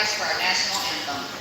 rise for our national anthem.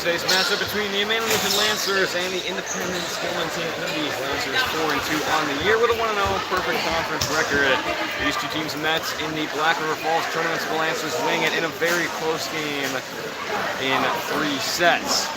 Today's matchup between the Immanuel Lancers and the Independent Gilmanton Indees. Lancers 4-2 on the year with a 1-0 perfect conference record. These two teams met in the Black River Falls tournament, the Lancers winning it in a very close game in 3 sets.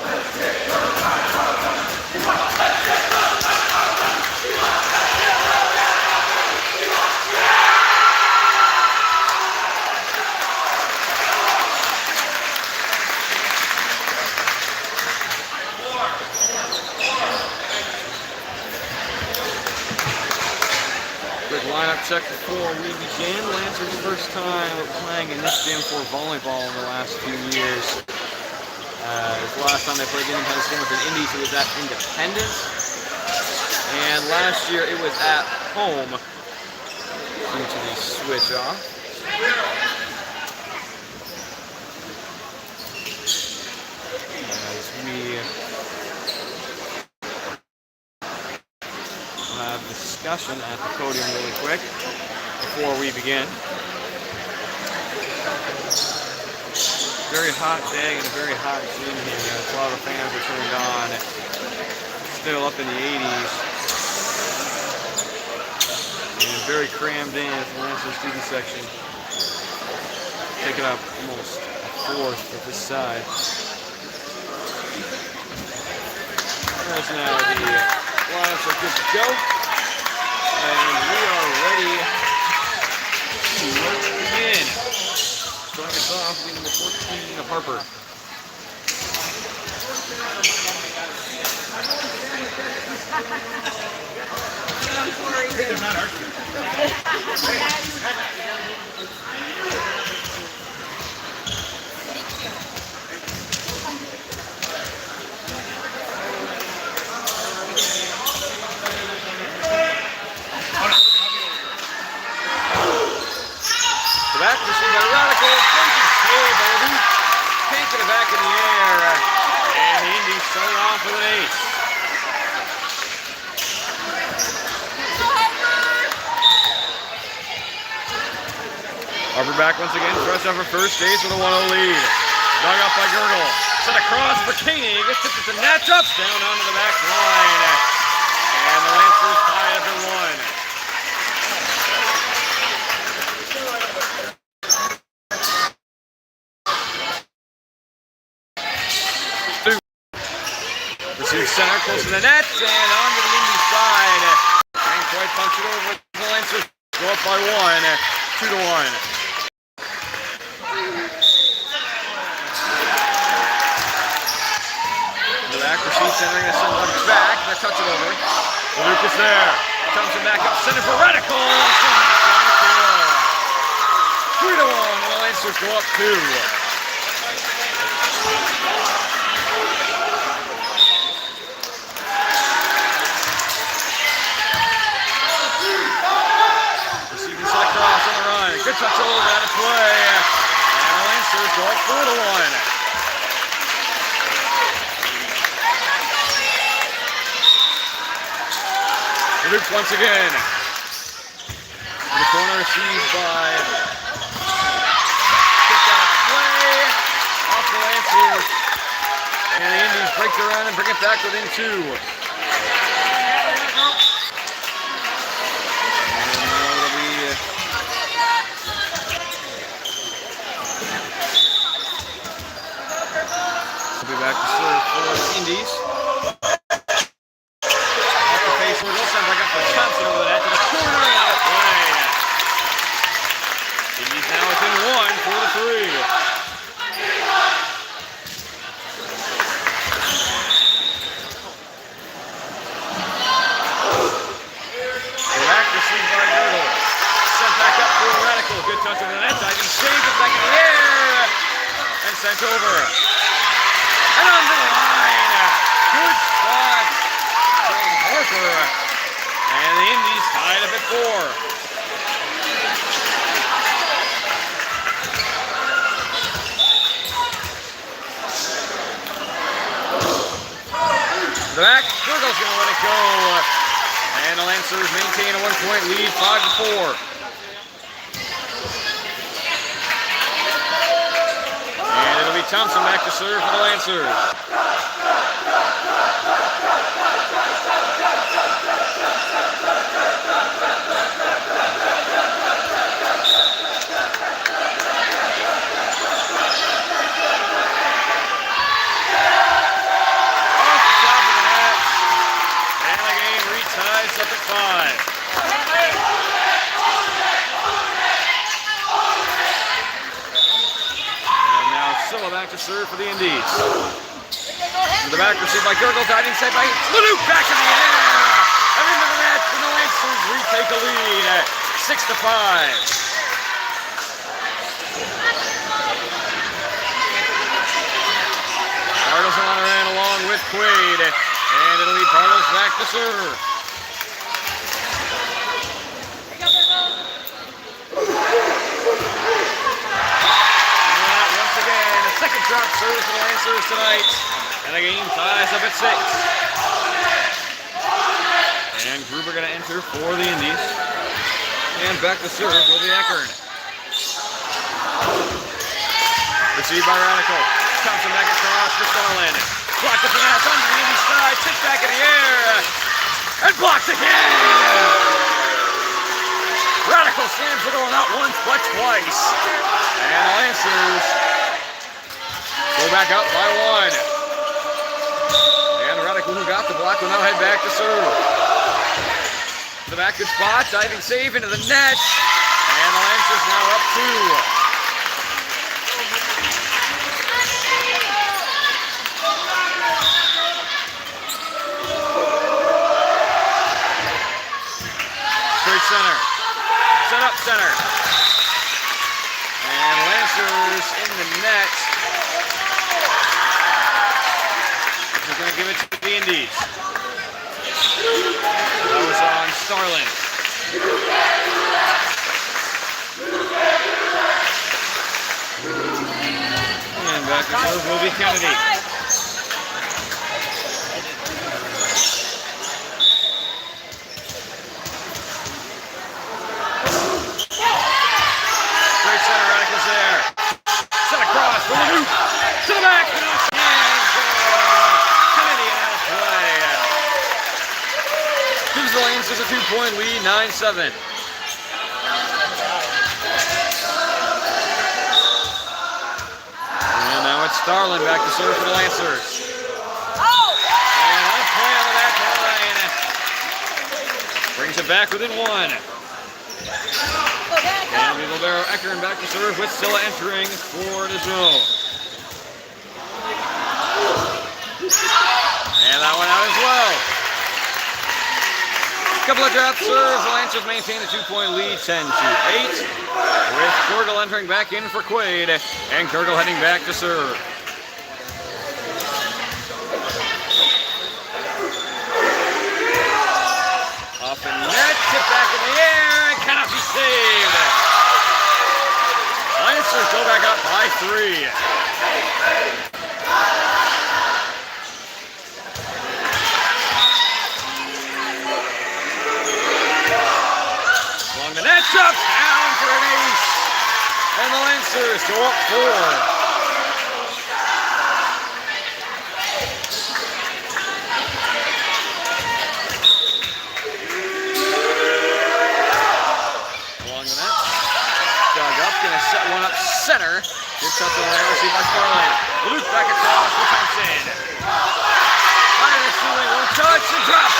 Lineup check before we begin. Lancers' first time playing in this gym for volleyball in the last few years. The last time they played Independence Gilmanton Indees, it was at Independence. And last year it was at home due to the switch off. As we have discussion at the podium really quick before we begin. Very hot day and a very hot gym here. A lot of fans are turned on. Still up in the 80s. And very crammed in at the Lancers student section. Taking up almost a fourth for this side. There's now the lineups are good to go. And we are ready to begin. Starting us off with number 14 of Harper. The back received by Radical, breaking save by Luke, taking it back in the air, and the Indies start off with an ace. Harper back once again, fresh off her first ace with a 1-0 lead. Dug up by Gurgle, set across for Koenig, gets it to the net, touchdown onto the back line, and the Lancers tie up at 1. Receives center, close to the net, and onto the Indees side. Can't quite punch it over. The Lancers go up by 1, 2-1. The back receives centering, the center runs back, they touch it over. Lucas there, Thompson back up center for Radical. 3-1, and the Lancers go up 2. Cross on the run, good touch over out of play, and the Lancers go up 4-1. Luke once again. In the corner, received by kicked out of play, off the Lancers, and the Indies break the run and bring it back within 2. Back to serve for the Indies. Off the face, Wilson back up for Thompson over the net to the corner and out of play. Indies now within 1, 4-3. Back received by Girdle. Sent back up for Radical. Good touch over the net. Diving save it back in the air and sent over. And on the line, good spot from Harper, and the Indies tied up at 4. The back, Gurgle's going to let it go, and the Lancers maintain a 1-point lead, 5-4. Thompson back to serve for the Lancers. Off the top of the net, and the game reties up at 5. Back to serve for the Indees. The back received by Gurgle, diving save by Leduc, back in the air. And into the net, and the Lancers retake a lead at 6-5. Bartles on the end along with Quaid, and it'll be Bartles back to serve. Second drop serve for the Lancers tonight, and the game ties up at 6. And Gruber going to enter for the Indies. And back to serve will be Eckern. Received by Radical. Thompson back across for Starland. Blocked up the net on the Indies side, tipped back in the air, and blocked again! Radical slams the goal not once but twice. And the Lancers Go back up by 1. And Radical, who got the block, will now head back to serve. The back, good spot, diving save into the net. And the Lancers now up 2. Straight center. Set up center. And Lancers in the net. He's going to give it to the Indees. That was on Starlin. And back to serve will be Kennedy. Straight center, Radicals there. Set across for the loop. To the back. Kennedy out of play. Gives the Lancers a 2-point lead, 9-7. And now it's Starlin back to serve for the Lancers. And a play on the back line. Brings it back within 1. And Libero Eckern back to serve with Silla entering for the zone. And that one out as well. Couple of drop serves. The Lancers maintain a 2-point lead, 10-8. With Kirkle entering back in for Quaid. And Kirkle heading back to serve. Off the net, tip back in the air, and cannot be saved. Lancers go back up by 3. Along the net, up, down for an ace. And the Lancers go up 4. Gonna set one up center. Good touch on there, received by Starlin. Luke back across for Thompson. High in the ceiling, one touch and drop.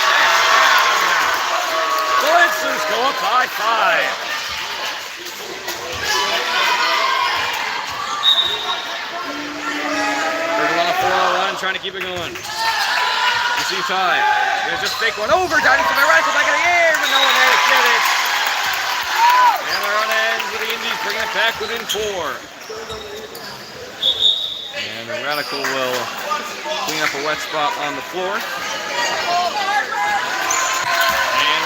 The Lancers go up by 5. Kirkle on a 4-on-1, trying to keep it going. Receive time. Gonna just fake one over, diving from the Radical back in the air, but no one there to get it. And they're on ends with the Indees, bringing it back within 4. And the Radical will clean up a wet spot on the floor. And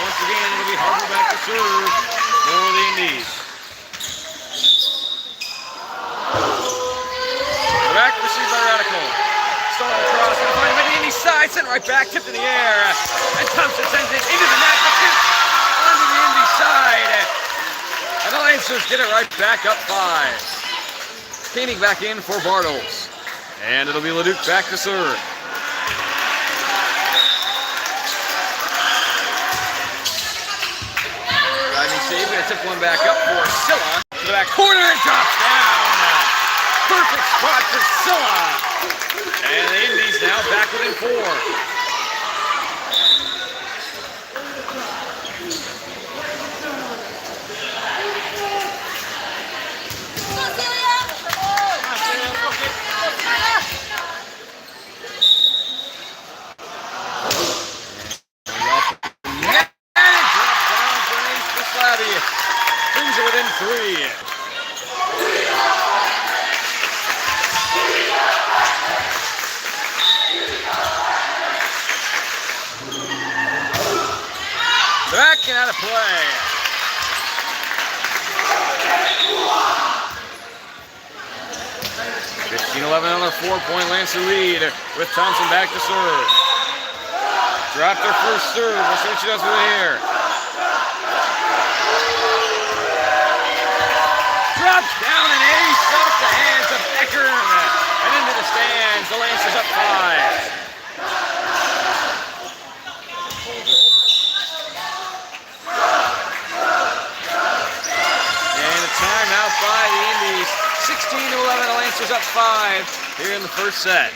once again, it'll be Harper back to serve for the Indees. Back received by Radical. Starting across, going to find him at the Indees side, sent right back, tipped in the air. And Thompson sends it into the net, onto the Indees side. And the Lancers get it right back up 5. Caning back in for Bartles. And it'll be Leduc back to serve. Driving save, gonna tip one back up for Silla. To the back corner and drops down. Perfect spot for Silla. And the Indees now back within 4. Brings it within 3. Back and out of play. (15-11) another 4-point Lancer lead with Thompson back to serve. Dropped her first serve. We'll see what she does with it here. Drops down an ace off the hands of Eckern and into the stands. The Lancers up 5. And a timeout by the Indees. 16-11, the Lancers up 5. here in the first set.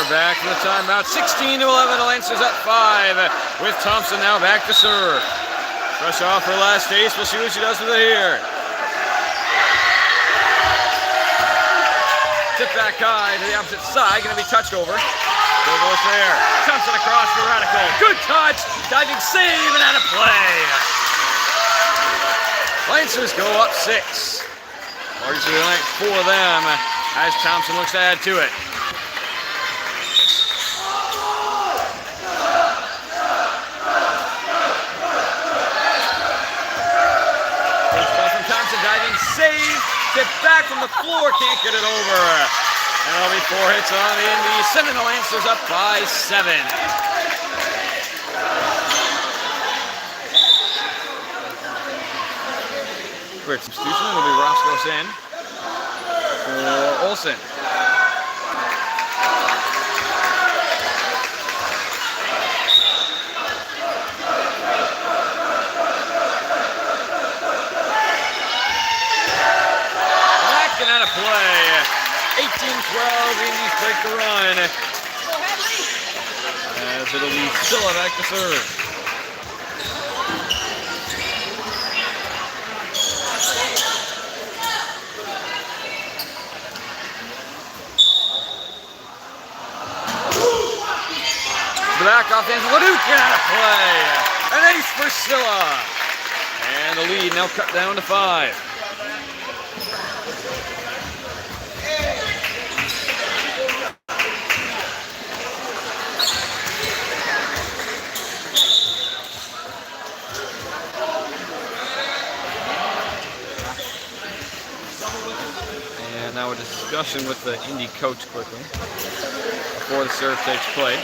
Back to the timeout, 16-11, the Lancers up 5, with Thompson now back to serve. Fresh off her last ace, we'll see what she does with it here. Tip back high to the opposite side, going to be touched over. Goes there, Thompson across for Radical, good touch, diving save and out of play. Lancers go up 6. Largely like 4 of them as Thompson looks to add to it. Diving save, tipped back from the floor, can't get it over. And that'll be 4 hits on the Indees, sending the Lancers up by 7. Quick substitution, it'll be Roscoe Sen for Olsen. Out of play. 18-12, Indees break the run. As it'll be Scylla back to serve. The back offense, Leduc out of play. An ace for Scylla. And the lead now cut down to 5. And now a discussion with the Indy coach quickly before the serve takes place.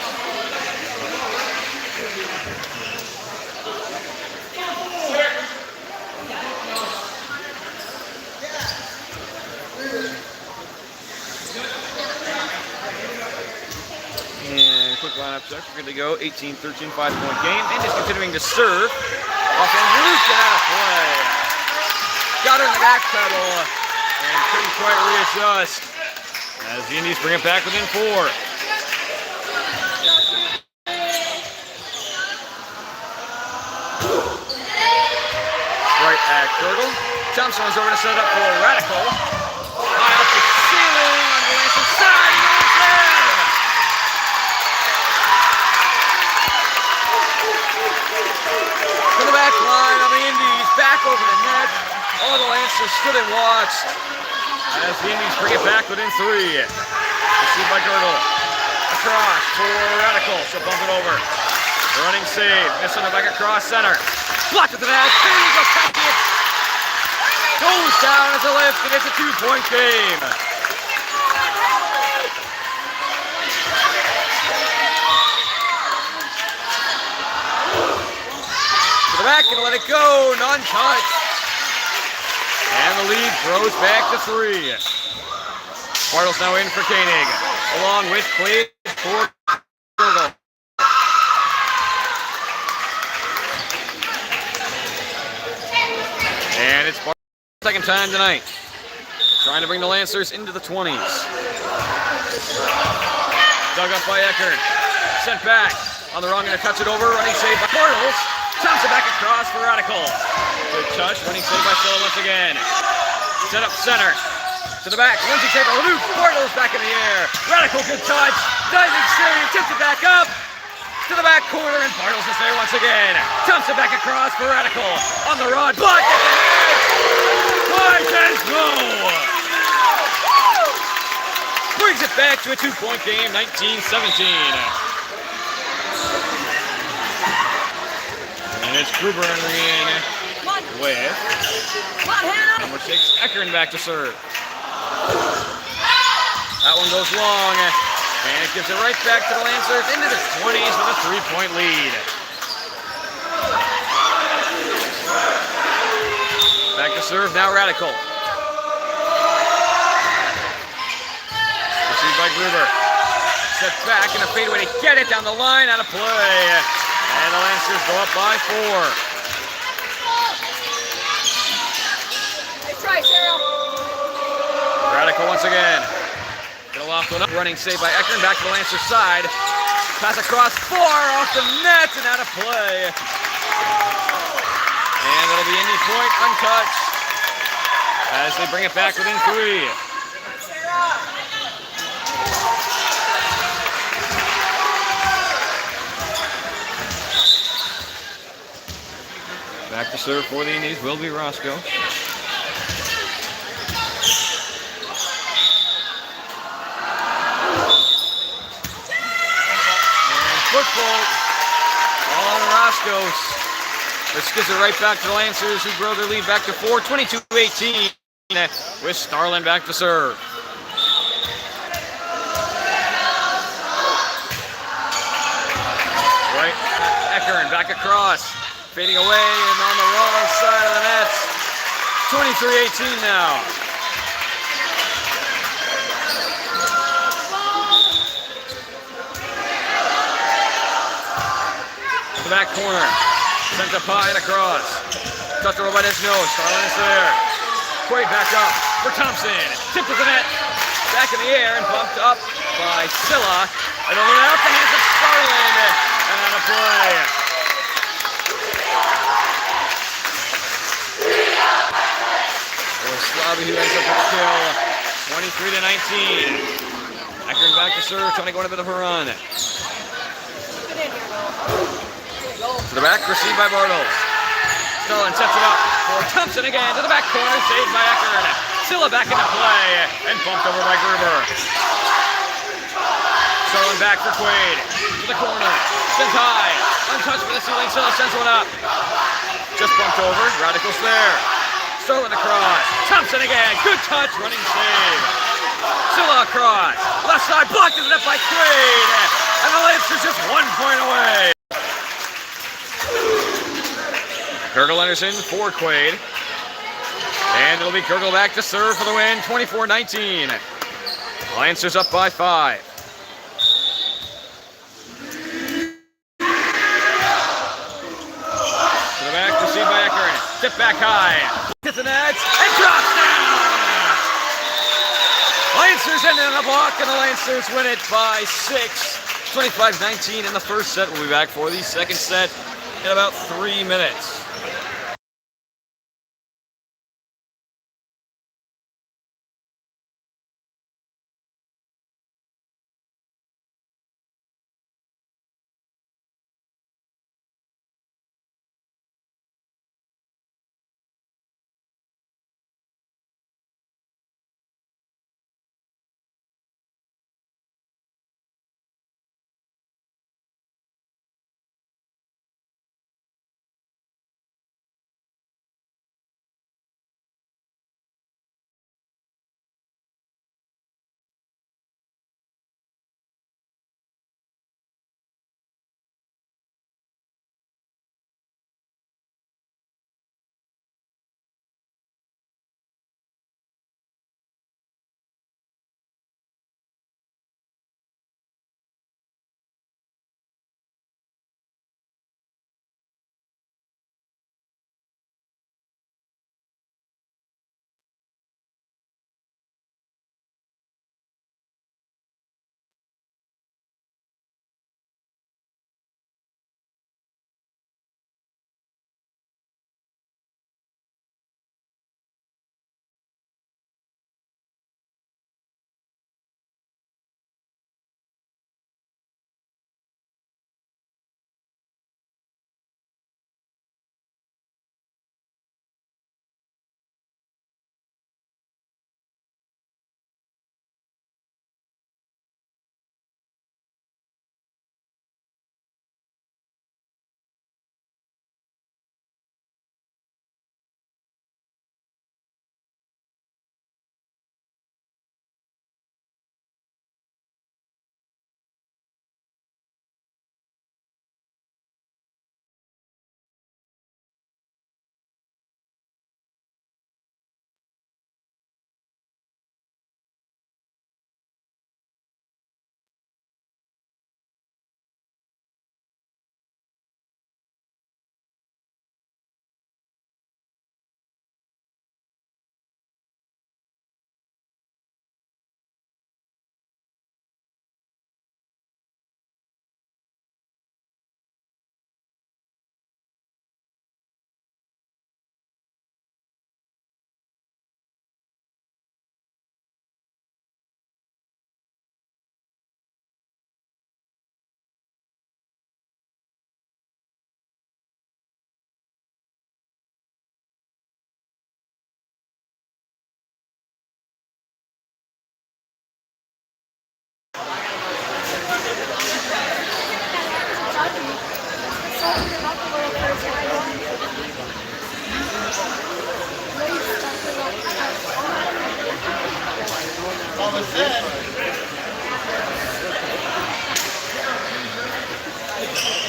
And quick lineup check, we're good to go. 18-13, 5-point game. Indy's continuing to serve. Offense, Luke out of play. Got her in the back pedal. And couldn't quite readjust as the Indees bring it back within 4. Right at Gurgle. Thompson was over to set up for Radical. High up the ceiling on the Lancers side. He goes there. To the back line on the Indees. Back over the net. All the Lancers stood and watched as the Indees bring it back within 3. Received by Gurgle. Across for Radical. She'll bump it over. Running save. Missing it back across center. Blocked at the net. There goes Patrick. Goes down as a lift, and it's a 2-point game. To the back and let it go. Non-touch. And the lead grows back to 3. Bartles now in for Koenig, along with Clay for Gurgle. And it's Bartles' second time tonight, trying to bring the Lancers into the 20s. Dug up by Eckert, sent back on the wrong, going to touch it over, running save by Bartles. Thompson back across for Radical. Good touch, running save by Scylla once again. Set up center. To the back, Lindsay save by Luke. Bartles back in the air. Radical, good touch. Diving save, tips it back up. to the back corner, and Bartles is there once again. Dumps it back across for Radical. On the run, blocked at the net. Twice as low. Brings it back to a 2-point game, 19-17. And it's Gruber entering in with number 6, Eckern back to serve. That one goes long, and it gives it right back to the Lancers into the 20s with a 3-point lead. Back to serve now, Radical. Received by Gruber. Set back and a fadeaway to get it down the line, out of play. And the Lancers go up by 4. Nice try, Sarah. Radical once again. Get a loft one up. Running save by Eckern. Back to the Lancers side. Pass across, far off the net and out of play. And it'll be Indy point, untouched, as they bring it back within 3. Back to serve for the Indees will be Roscoe. And football on Roscoe's. This gives it right back to the Lancers, who grow their lead back to 4, 22-18, with Starlin back to serve. Right, Eckern back across. Fading away and on the wrong side of the net. 23-18 now. To the back corner. Sent up high and across. Touched over by his nose. Starlin is there. Quaid back up for Thompson. Tipped to the net. Back in the air and bumped up by Silla. And over out the hands of Starlin. And on a play. Slavi who ends up with a kill, 23-19. Eckern back to serve, trying to go on a bit of a run. To the back, received by Bartles. Starlin sets it up for Thompson again, to the back corner, saved by Eckern. Silla back into play, and bumped over by Gruber. Starlin back for Quaid, to the corner, sends high, untouched by the ceiling, Silla sends one up. Just bumped over, Radical's there. Starlin across. Thompson again. Good touch. Running save. Silla across. Left side blocked in the net by Quaid. And the Lancers just 1 point away. Gurgle Anderson for Quaid. And it'll be Gurgle back to serve for the win. 24-19. Lancers up by 5. To the back, received by Eckern. Tip back high. Hits the net and drops down. Lancers in on the block, and the Lancers win it by 6. 25-19 in the first set. We'll be back for the second set in about 3 minutes.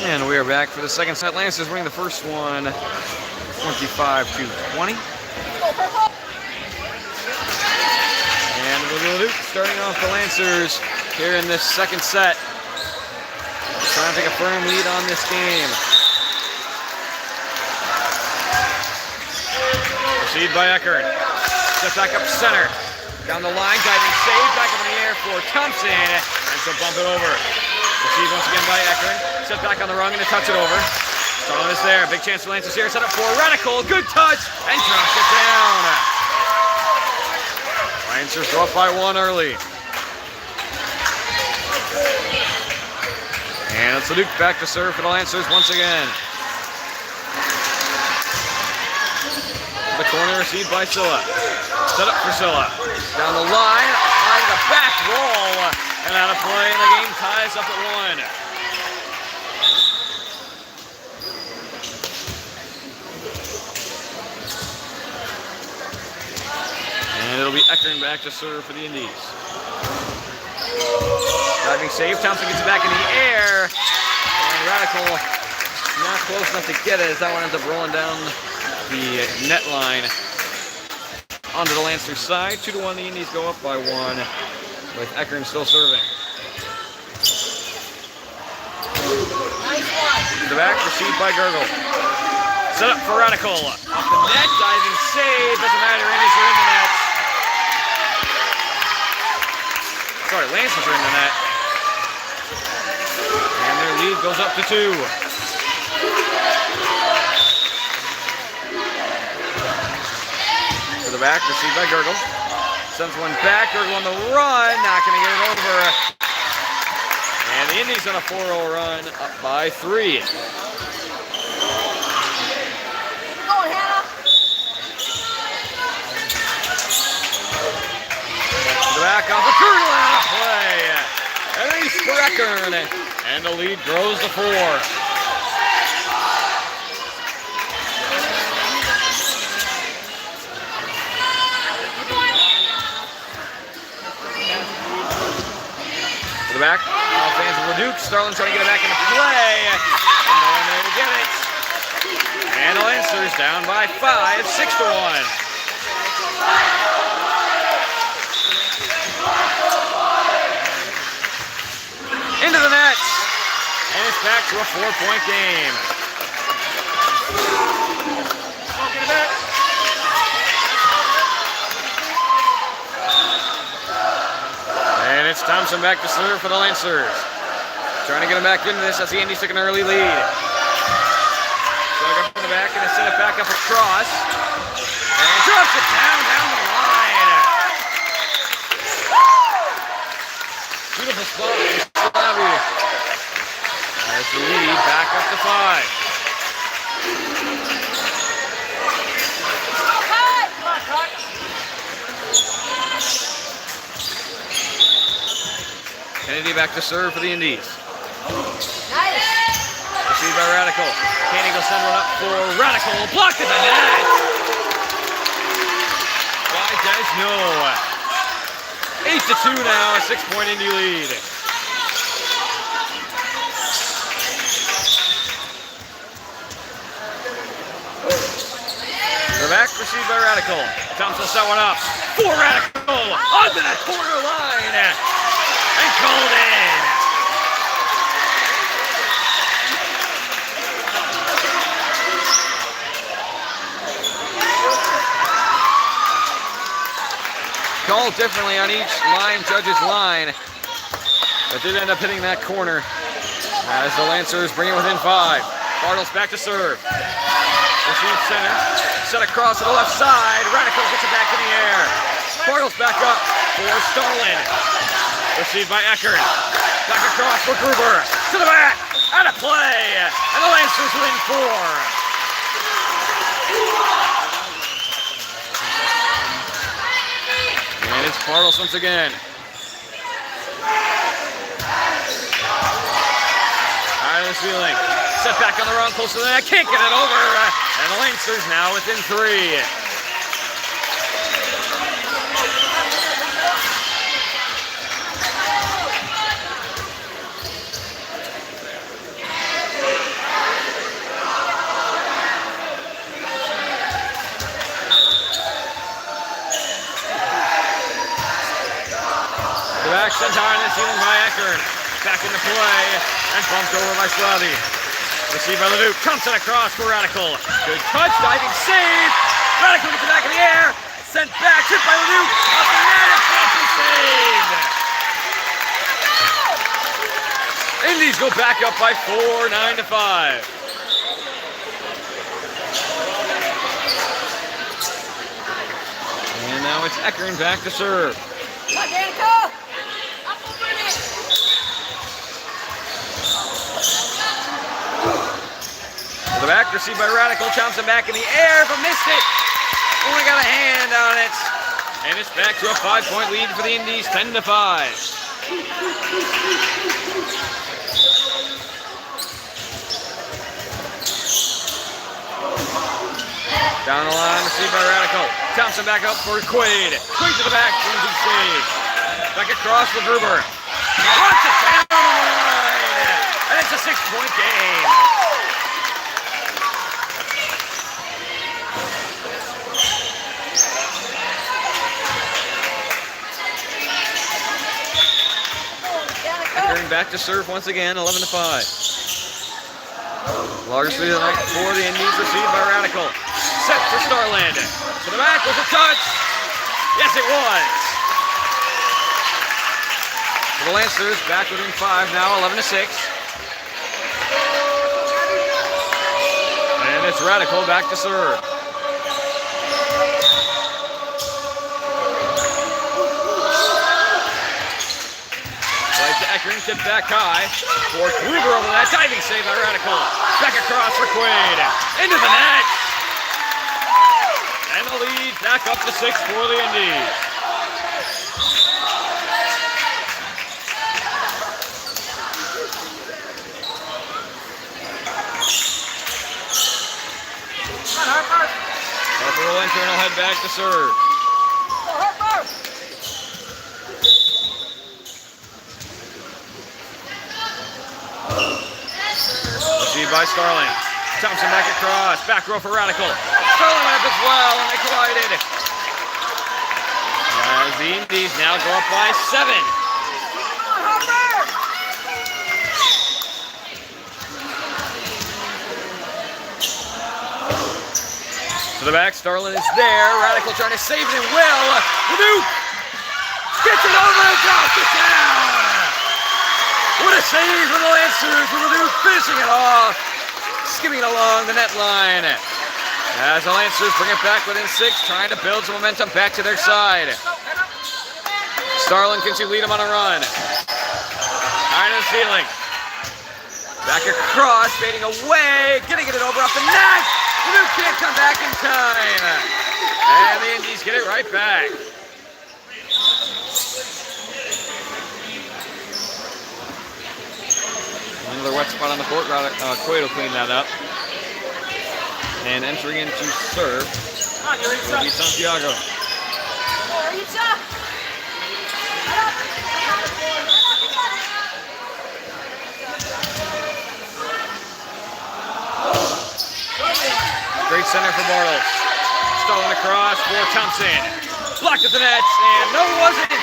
And we are back for the second set. Lancers winning the first one, 25-20. And Luke starting off the Lancers here in this second set. Trying to take a firm lead on this game. Received by Eckert. Step back up center. Down the line, diving save. Back up in the air for Thompson. And so bump it over. Received once again by Eckert. Step back on the rung and to touch it over. Starlin is there. Big chance for Lancers here. Set up for Radical. Good touch. And drops it down. Lancers go up by one early. And it's Luke back to serve for the Lancers once again. The corner received by Silla. Set up for Silla. Down the line, eyeing the back roll. And out of play, and the game ties up at one. And it'll be Eckern back to serve for the Indees. Diving save, Thompson gets it back in the air. And Radical not close enough to get it as that one ends up rolling down the net line onto the Lancers side. 2-1, the Indees go up by one with Eckern still serving. To the back, received by Gurgle. Set up for Radical. Off the net, diving save. Doesn't matter, Indees are in the net. Sorry, Lancers are in the net. And their lead goes up to 2. To the back, received by Gurgle. Sends one back, Gurgle on the run, not going to get it over. And the Indees on a 4-0 run, up by 3. Go, Hannah! To the back, off the Gurgle, out of play. At least for Eckern, and the lead grows to 4. To the back, all fans of Leduc. Starlin trying to get it back into play. And no one there to get it. And the Lancers down by 5, 6-1. Into the net. And it's back to a 4-point game. And it's Thompson back to serve for the Lancers. Trying to get him back into this as the Indees took an early lead. So go from the back and send it back up across. And drops it down the line. Beautiful spot for Slavi. As the lead back up to 5. Kennedy back to serve for the Indees. Nice. Received by Radical. Kennedy will send one up for Radical. Blocked at the net. By Desno. 8-2 now, a 6-point Indy lead. The back received by Radical. Thompson set one up for Radical. Onto that corner line. And called in. Called differently on each judge's line, but did end up hitting that corner as the Lancers bring it within 5. Bartles back to serve. Receive center, set across to the left side. Radical gets it back in the air. Bartles back up for Starlin. Received by Eckert. Back across for Gruber. To the back. Out of play. And the Lancers win 4. And it's Bartles once again. High to the ceiling. Set back on the run, close to the net. Can't get it over. And the Lancers now within 3. The back sent high on the ceiling by Eckern. Back into play and bumped over by Slavi. Received by Leduc. Thompson across for Radical. Good touch, diving save. Radical gets it back in the air. Sent back, tipped by Leduc. Off the net, a fancy save. Indees go back up by 4, 9-5. And now it's Eckern back to serve. Come on, Danica. To the back, received by Radical. Thompson back in the air, but missed it. Only got a hand on it. And it's back to a 5-point lead for the Indees, 10-5. Down the line, received by Radical. Thompson back up for Quaid. Quaid to the back, flimsy save. Back across for Gruber. Runs it down the line. And it's a 6-point game. Back to serve once again, 11-5. Largest lead of the night for the Indees, received by Radical. Set for Starland. To the back, was a touch. Yes, it was. For the Lancers, back within 5 now, 11-6. And it's Radical back to serve. Eckern tipped back high for Kluber over that. Diving save by Radical. Back across for Quaid. Into the net. And the lead back up to 6 for the Indees. Harper will enter and will head back to serve. By Starling. Thompson back across. Back row for Radical. Starling went up as well, and they collided. As the Indees now go up by 7. To the back, Starling is there. Radical trying to save it well. Leduc gets it over and drops it down. What a save for the Lancers, with Leduc finishing it off, skimming along the net line. As the Lancers bring it back within 6, trying to build some momentum back to their side. Starling, can she lead them on a run? High to the ceiling. Back across, fading away, getting it over off the net. Leduc can't come back in time. And the Indees get it right back. Another wet spot on the court. Quaid will clean that up. And entering into serve will be Santiago. Great center for Bartles. Stolen across for Thompson. Blocked at the net, and no, it wasn't.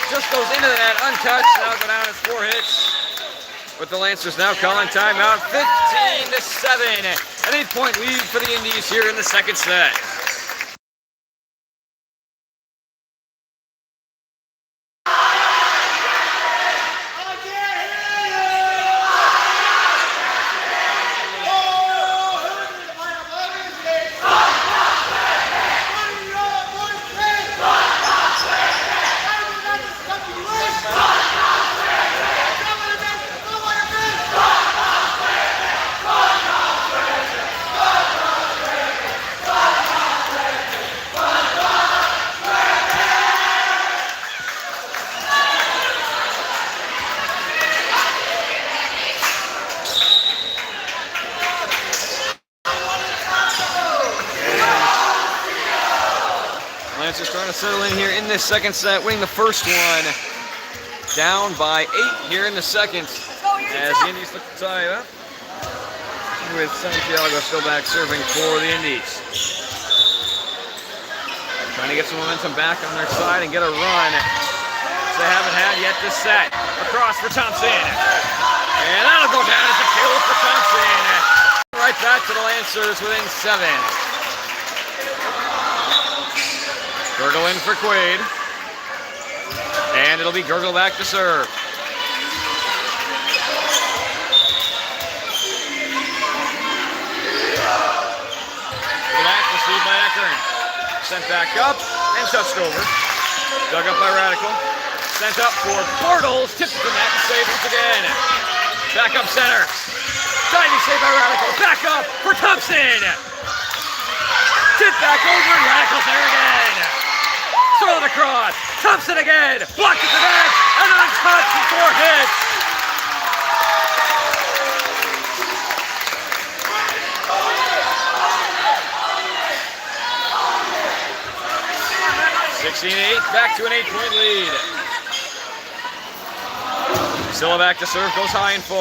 Just goes into the net, untouched. Now go down as 4 hits. With the Lancers now calling timeout, 15-7. An 8-point lead for the Indees here in the second set. Lancers trying to settle in here in this second set, winning the first one. Down by 8 here in the second as the Indees look to tie it up. With Santiago still back serving for the Indees. Trying to get some momentum back on their side and get a run. They haven't had yet this set. Across for Thompson. And that'll go down as a kill for Thompson. Right back to the Lancers within 7. Gurgle in for Quaid. And it'll be Gurgle back to serve. The back received by Eckern. Sent back up and touched over. Dug up by Radical. Sent up for Bartles. Tipped the net and saved once again. Back up center. Diving save by Radical. Back up for Thompson. Tip back over and Radical's there again. Throw it across. Thompson again. Blocked at the net. And untouched with 4 hits. Back to an 8-point lead. Silla back to serve, goes high and 4.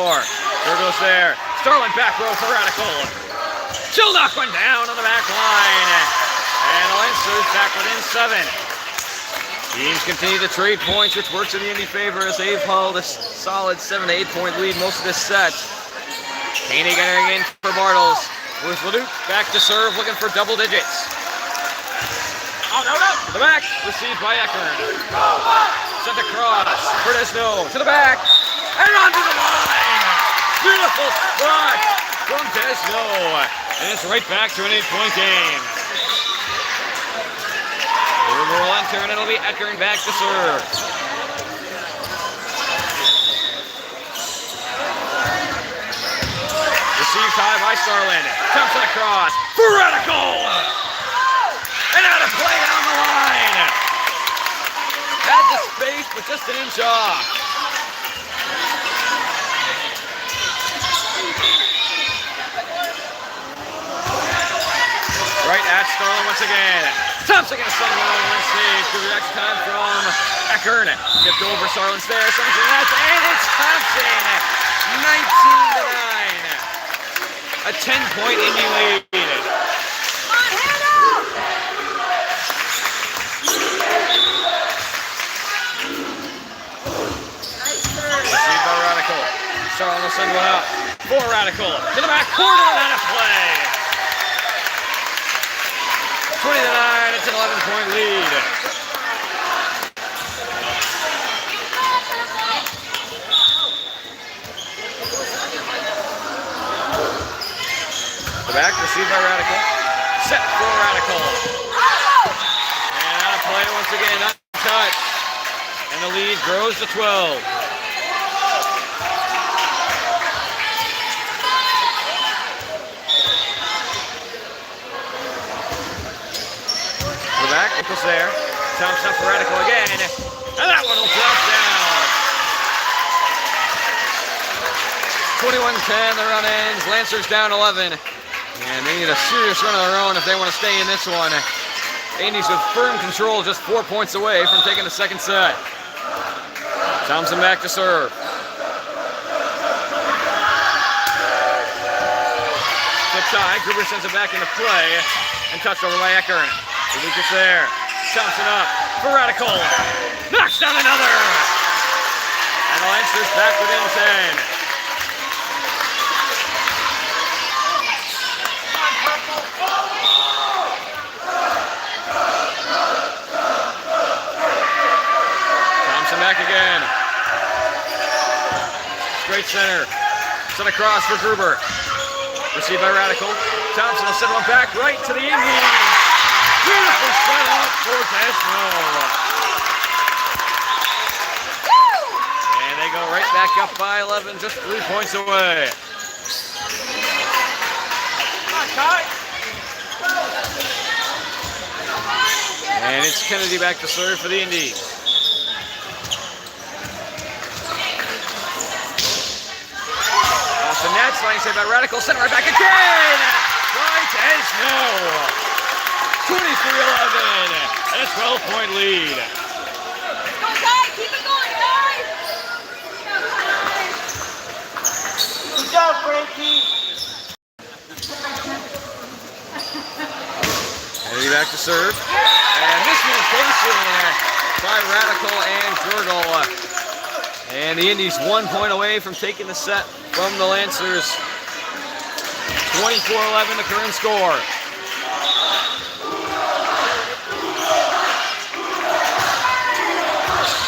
Gurgle's there. Starlin back row for Radical. She'll knock one down on the back line. And the Lancers back within 7. Teams continue to trade points, which works in the Indy favor as they've held a solid 7 to 8-point lead most of this set. Koenig entering in for Bartles. With Leduc back to serve, looking for double digits. Oh, no. To the back, received by Eckern. Sent across for Desno. To the back, and onto the line. Beautiful spot from Desno. And it's right back to an 8-point game. Ruber will enter, and it'll be Eckern back to serve. Received high by Starlin. Thompson across for Radical. And out of play down the line. Had the space, but just an inch off. Right at Starlin once again. Thompson gonna send one over and save to the extra time from Eckern. Tipped over, Starlin's there, someone's in that, and it's Thompson. 19-9. A 10-point Indy lead. Starlin will send one up for Radical. To the back corner and out of play. 20-9, it's an 11-point lead. The back received by Radical. Set for Radical. And out of play once again, untouched. And the lead grows to 12. Back, Nichols there. Thompson up for Radical again. And that one will drop down. 21-10, the run ends. Lancers down 11. And they need a serious run of their own if they want to stay in this one. Indees with firm control, just 4 points away from taking the second set. Thompson back to serve. Tipped high, Gruber sends it back into play. And touched over by Eckern. Lucas there. Thompson up for Radical. Knocks down another. And the Lancers back within 10. Thompson back again. Straight center. Sent across for Gruber. Received by Radical. Thompson will send one back right to the Indees. Beautiful set up for Desno. And they go right back up by 11, just 3 points away. And it's Kennedy back to serve for the Indees. Off the net, sliding saved by Radical, sent right back again! By Desno. 23-11, and it's 12-point lead. Go, Ty! Keep it going, Ty! Good job, Frankie. Heading back to serve. And miscommunication by Radical and Jurgle. And the Indies 1 point away from taking the set from the Lancers. 24-11 the current score.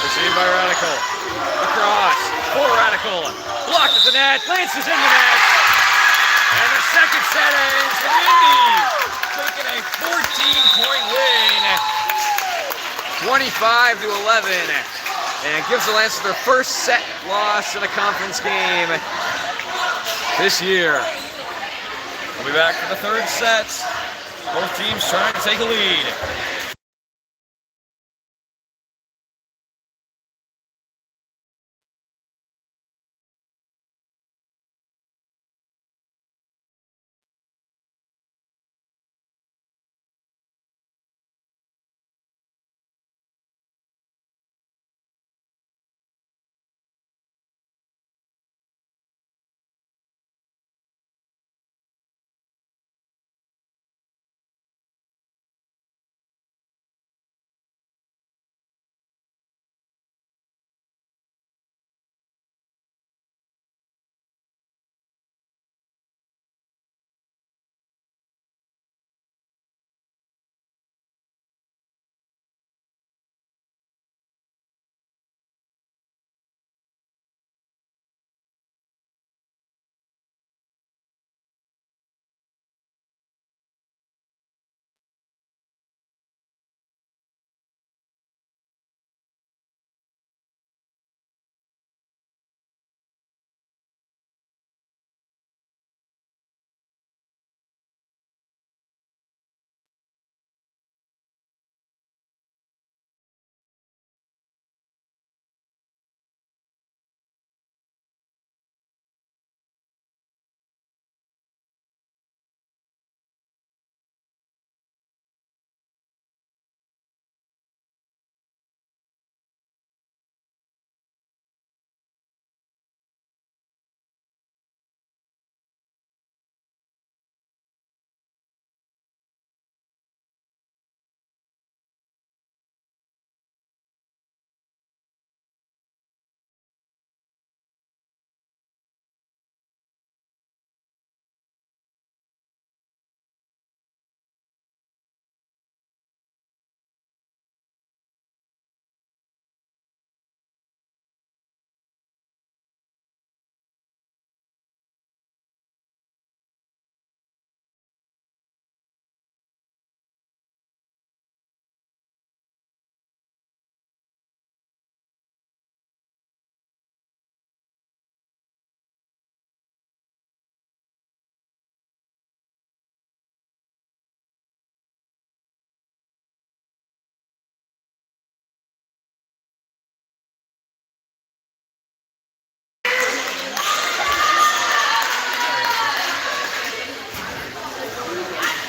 Received by Radical. Across for Radical. Blocked at the net. Lancers in the net. And the second set ends for the Indies. Taking a 14-point win. 25-11. And it gives the Lancers their first set loss in a conference game this year. We'll be back for the third set. Both teams trying to take a lead.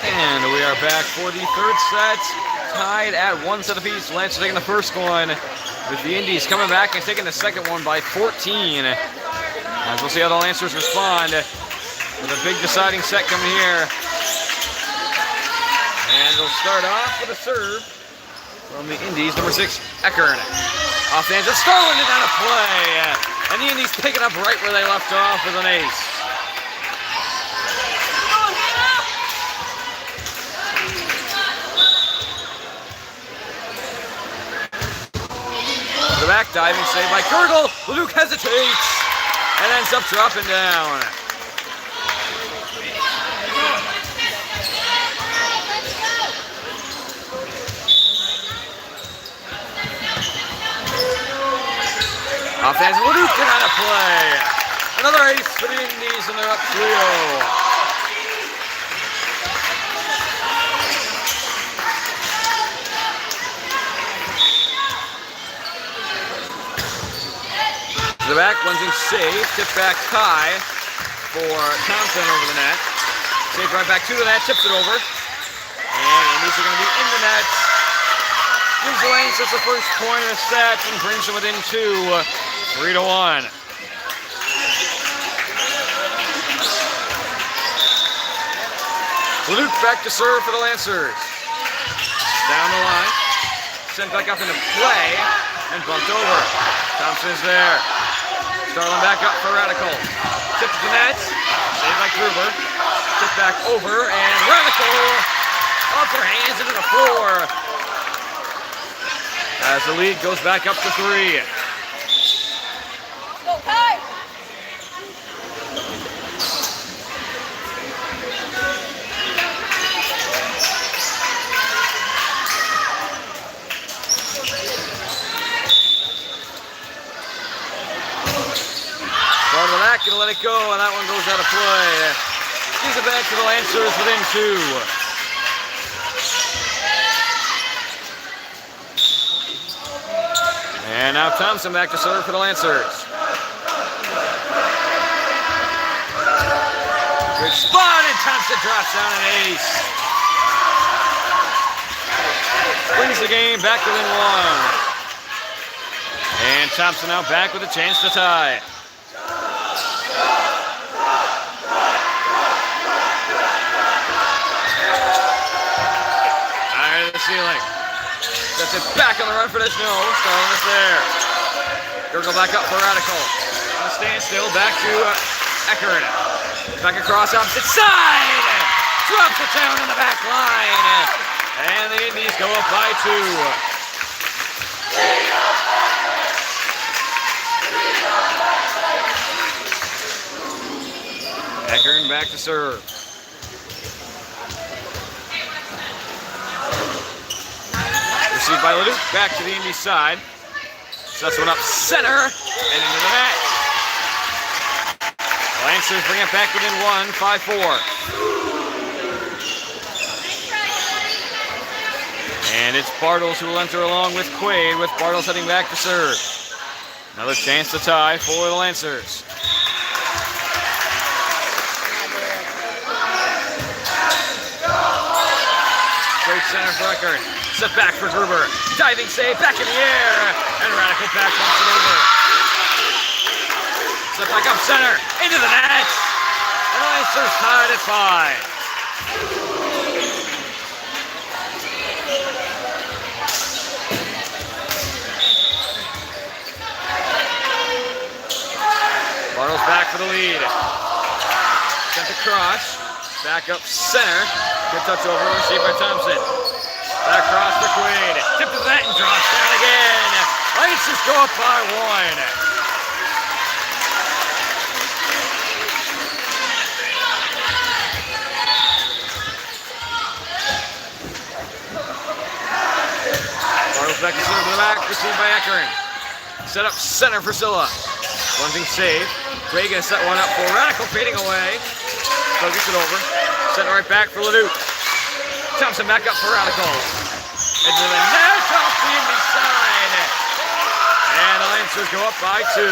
And we are back for the third set, tied at 1 set apiece. Lancers taking the first one, with the Indies coming back and taking the second one by 14. As we'll see how the Lancers respond with a big deciding set coming here. And they'll start off with a serve from the Indies, number 6, Eckern. Off the hands of Starlin and down a play. And the Indies picking up right where they left off with an ace. The back diving save by Kurgel. Luke hesitates and ends up dropping down. Offense, Luke get on a play. Another ace for the Indies, and they're up 3-0. The back, lunging save, tipped back high for Thompson over the net. Save right back to the net, tips it over. And Indies are going to be in the net. Gives the Lancers the first point of the set and brings them within 2, 3-1. Luke back to serve for the Lancers. Down the line. Sent back up into play and bumped over. Thompson's there. Starlin back up for Radical. Tip to the net. Saved by Gruber. Tip back over and Radical up her hands into the floor. As the lead goes back up to 3. Go, Kai! Back, gonna let it go, and that one goes out of play. Gives it back to the Lancers within 2. And now Thompson back to serve for the Lancers. Good spot, and Thompson drops down an ace. Brings the game back within 1. And Thompson now back with a chance to tie. Ceiling. Sets it back on the run for the snow. Starlin is there. Gurgle back up for Radical. On a standstill, back to Eckert. Back across opposite side. Drops it down on the back line. And the Indies go up by 2. Eckert back to serve. Received by Leduc, back to the Indy side. Sets one up center and into the net. The Lancers bring it back within 1, 5-4. And it's Bartles who will enter along with Quaid, with Bartles heading back to serve. Another chance to tie for the Lancers. Great center for Eckert. Set back for Gruber. Diving save, back in the air. And Radical back bumps it over. Set back up center, into the net. And the Lancers tied at 5. Bartles back for the lead. Sent across. Back up center. Good touch over, received by Thompson. Back cross for Quaid. Tip to the net and drops down again. Lancers go up by 1. Bartles back to center to the back, received by Eckern. Set up center for Silla. Lunging save. Quaid gonna set one up for Radical, fading away. So gets it over. Set it right back for Leduc. Thompson back up for Radical. Into the net off the Indy side. And the Lancers go up by 2.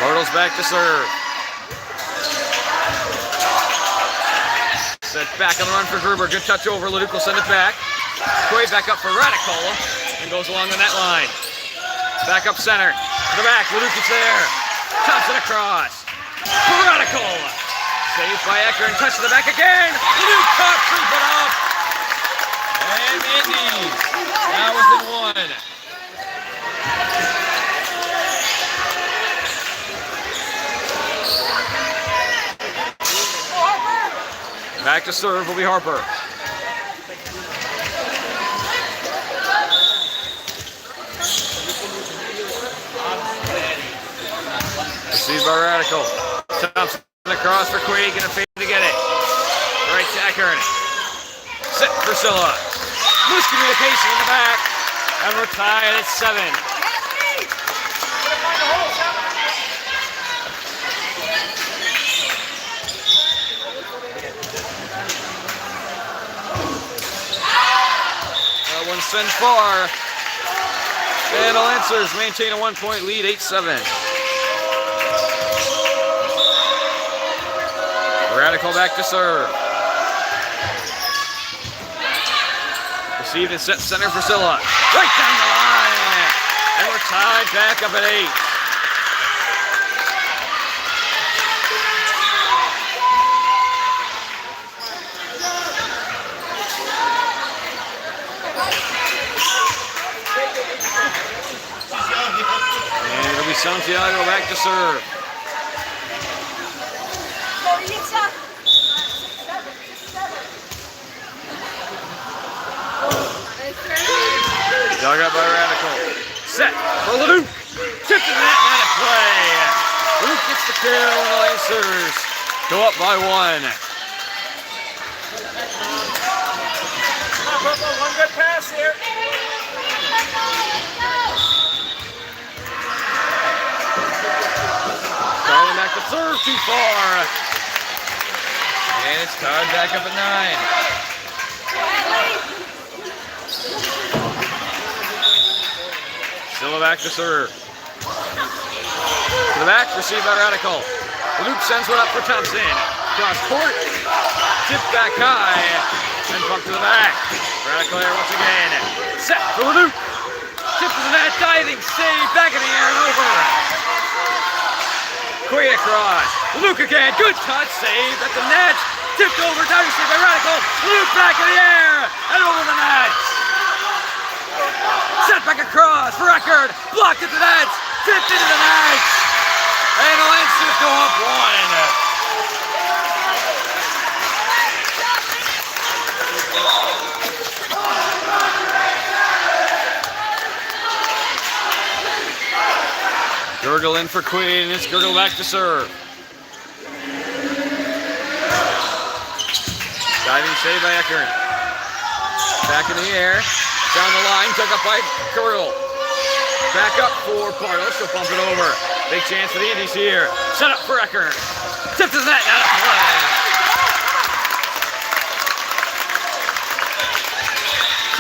Bartles back to serve. Set back on the run for Gruber. Good touch over. Leduc will send it back. Quaid back up for Radical and goes along the net line. Back up center. To the back. Leduc is there. Thompson across. For Radical. Saved by Eckert and touch to the back again. Leduc caught 3 foot off. And the Indies now within 1. Back to serve will be Harper. Received by Radical. Thompson across for Quaid, gonna fade to get it. Right to Eckert. Set for Silla. Loose communication in the back. And we're tied at 7. That one sent far. And the Lancers maintain a 1-point lead, 8-7. Radical back to serve. Received and set center for Silla. Right down the line. And we're tied back up at 8. And it'll be Santiago back to serve. Dug up by Radical. Set for Luke. Tipped to the net, not a play. Luke gets the kill, and the Lancers go up by 1. One good pass here. Starling back to serve, too far. And it's tied back up at 9. Silla back to serve. To the back, received by Radical. Luke sends one up for Thompson. Cross court, tipped back high, and bumped to the back. Radical here once again. Set for Luke. Tip to the net, diving, save, back in the air and over. Quay across. Luke again, good touch, save at the net. Tipped over, diving save by Radical. Luke back in the air and over the net. Set back across for record. Blocked at the net. Tipped into the net. And the Lancers go up 1. Gurgle in for Queen, and it's Gurgle back to serve. Diving save by Eckern. Back in the air. Down the line, took up by Gurgle. Back up for Bartles, she'll bump it over. Big chance for the Indies here. Set up for Eckern. Tip to the net, not a play.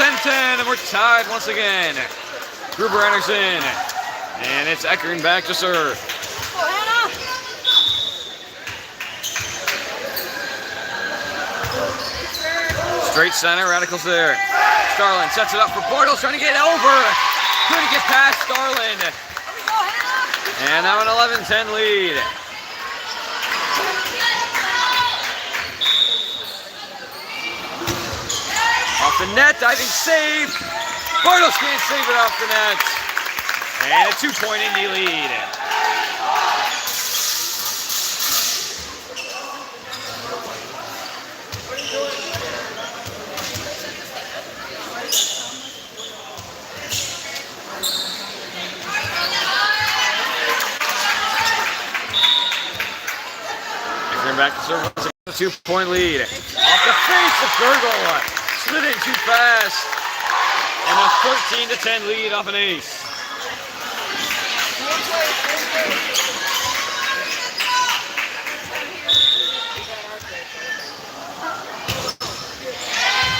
10-10, and we're tied once again. Gruber enters in. And it's Eckern back to serve. Straight center, Radical's there. Starlin sets it up for Bortles, trying to get over. Couldn't get past Starlin. And now an 11-10 lead. Off the net, diving save. Bortles can't save it off the net. And a 2-point Indy lead. Back to serve, a 2-point lead. Off the face of Gurgle. Slid in too fast. And a 13-10 lead off an ace.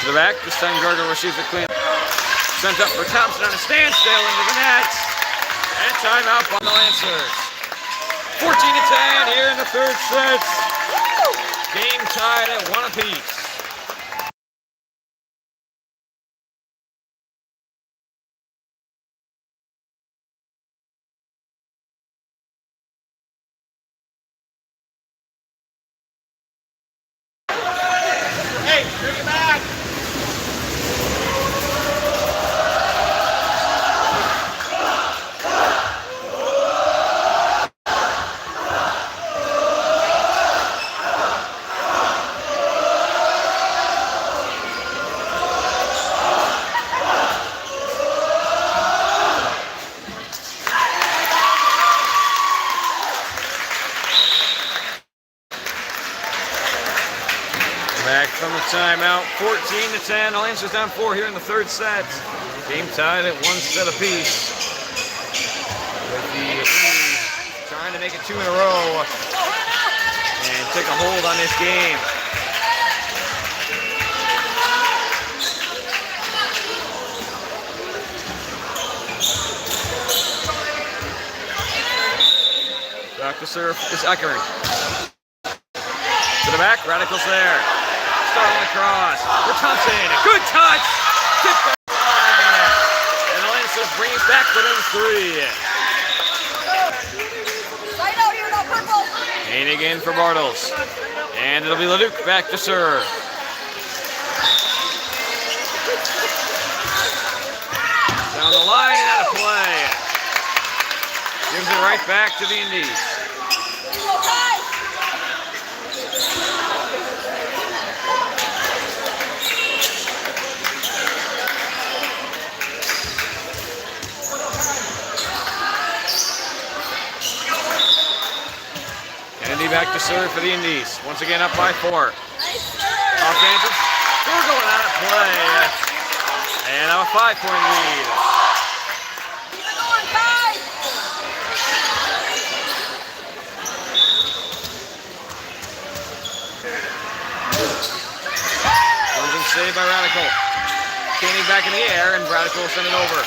To the back, this time Gurgle receives the clean. Sent up for Thompson on a standstill into the net. And timeout on the Lancers. 14-10 here in the third set. Game tied at 1 apiece. Hey, bring it back. Back from the timeout, 14-10. The Lancers down 4 here in the third set. Game tied at 1 set apiece. With the Indees trying to make it 2 in a row and take a hold on this game. Back to serve is Eckern. To the back, Radicals there. Starting across for Thompson. Good touch. Tip that line. And the Lancers bring it back within 3. Right out here, no purple. Kane again for Bartles. And it'll be Leduc back to serve. Down the line and out of play. Gives it right back to the Indees. Kennedy back to serve for the Indees. Once again up by 4. Offensive. We're going out of play. And now a 5-point lead. Keep it going, Kai. Closing save by Radical. Kennedy back in the air, and Radical will send it over.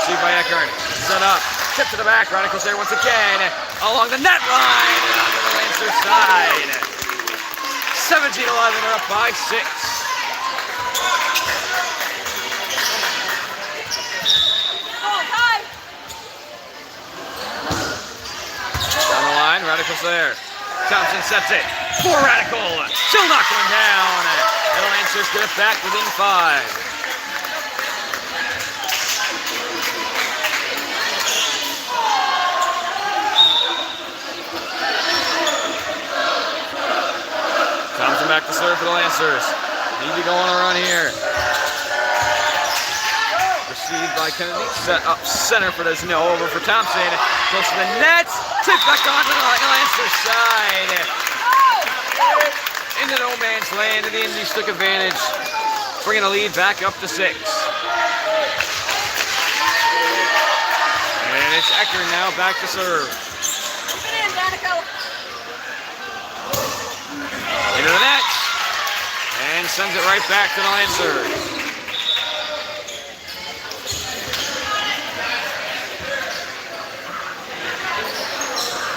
Received by Eckern. Set up. Tip to the back. Radicals there once again. Along the net line. And onto the Lancer side. 17-11. They're up by 6. Down the line. Radicals there. Thompson sets it. For Radical. Still not going down. And the Lancers get it back within 5. Thompson back to serve for the Lancers. Need to go on a run here. Received by Kennedy. Set up center for this. No, over for Thompson. Close to the net. Tip back onto the Lancers side. Into no man's land, and the Indies took advantage, bringing the lead back up to 6. And it's Eckern now back to serve. Keep it in, Danica. Into the net, and sends it right back to the Lancers.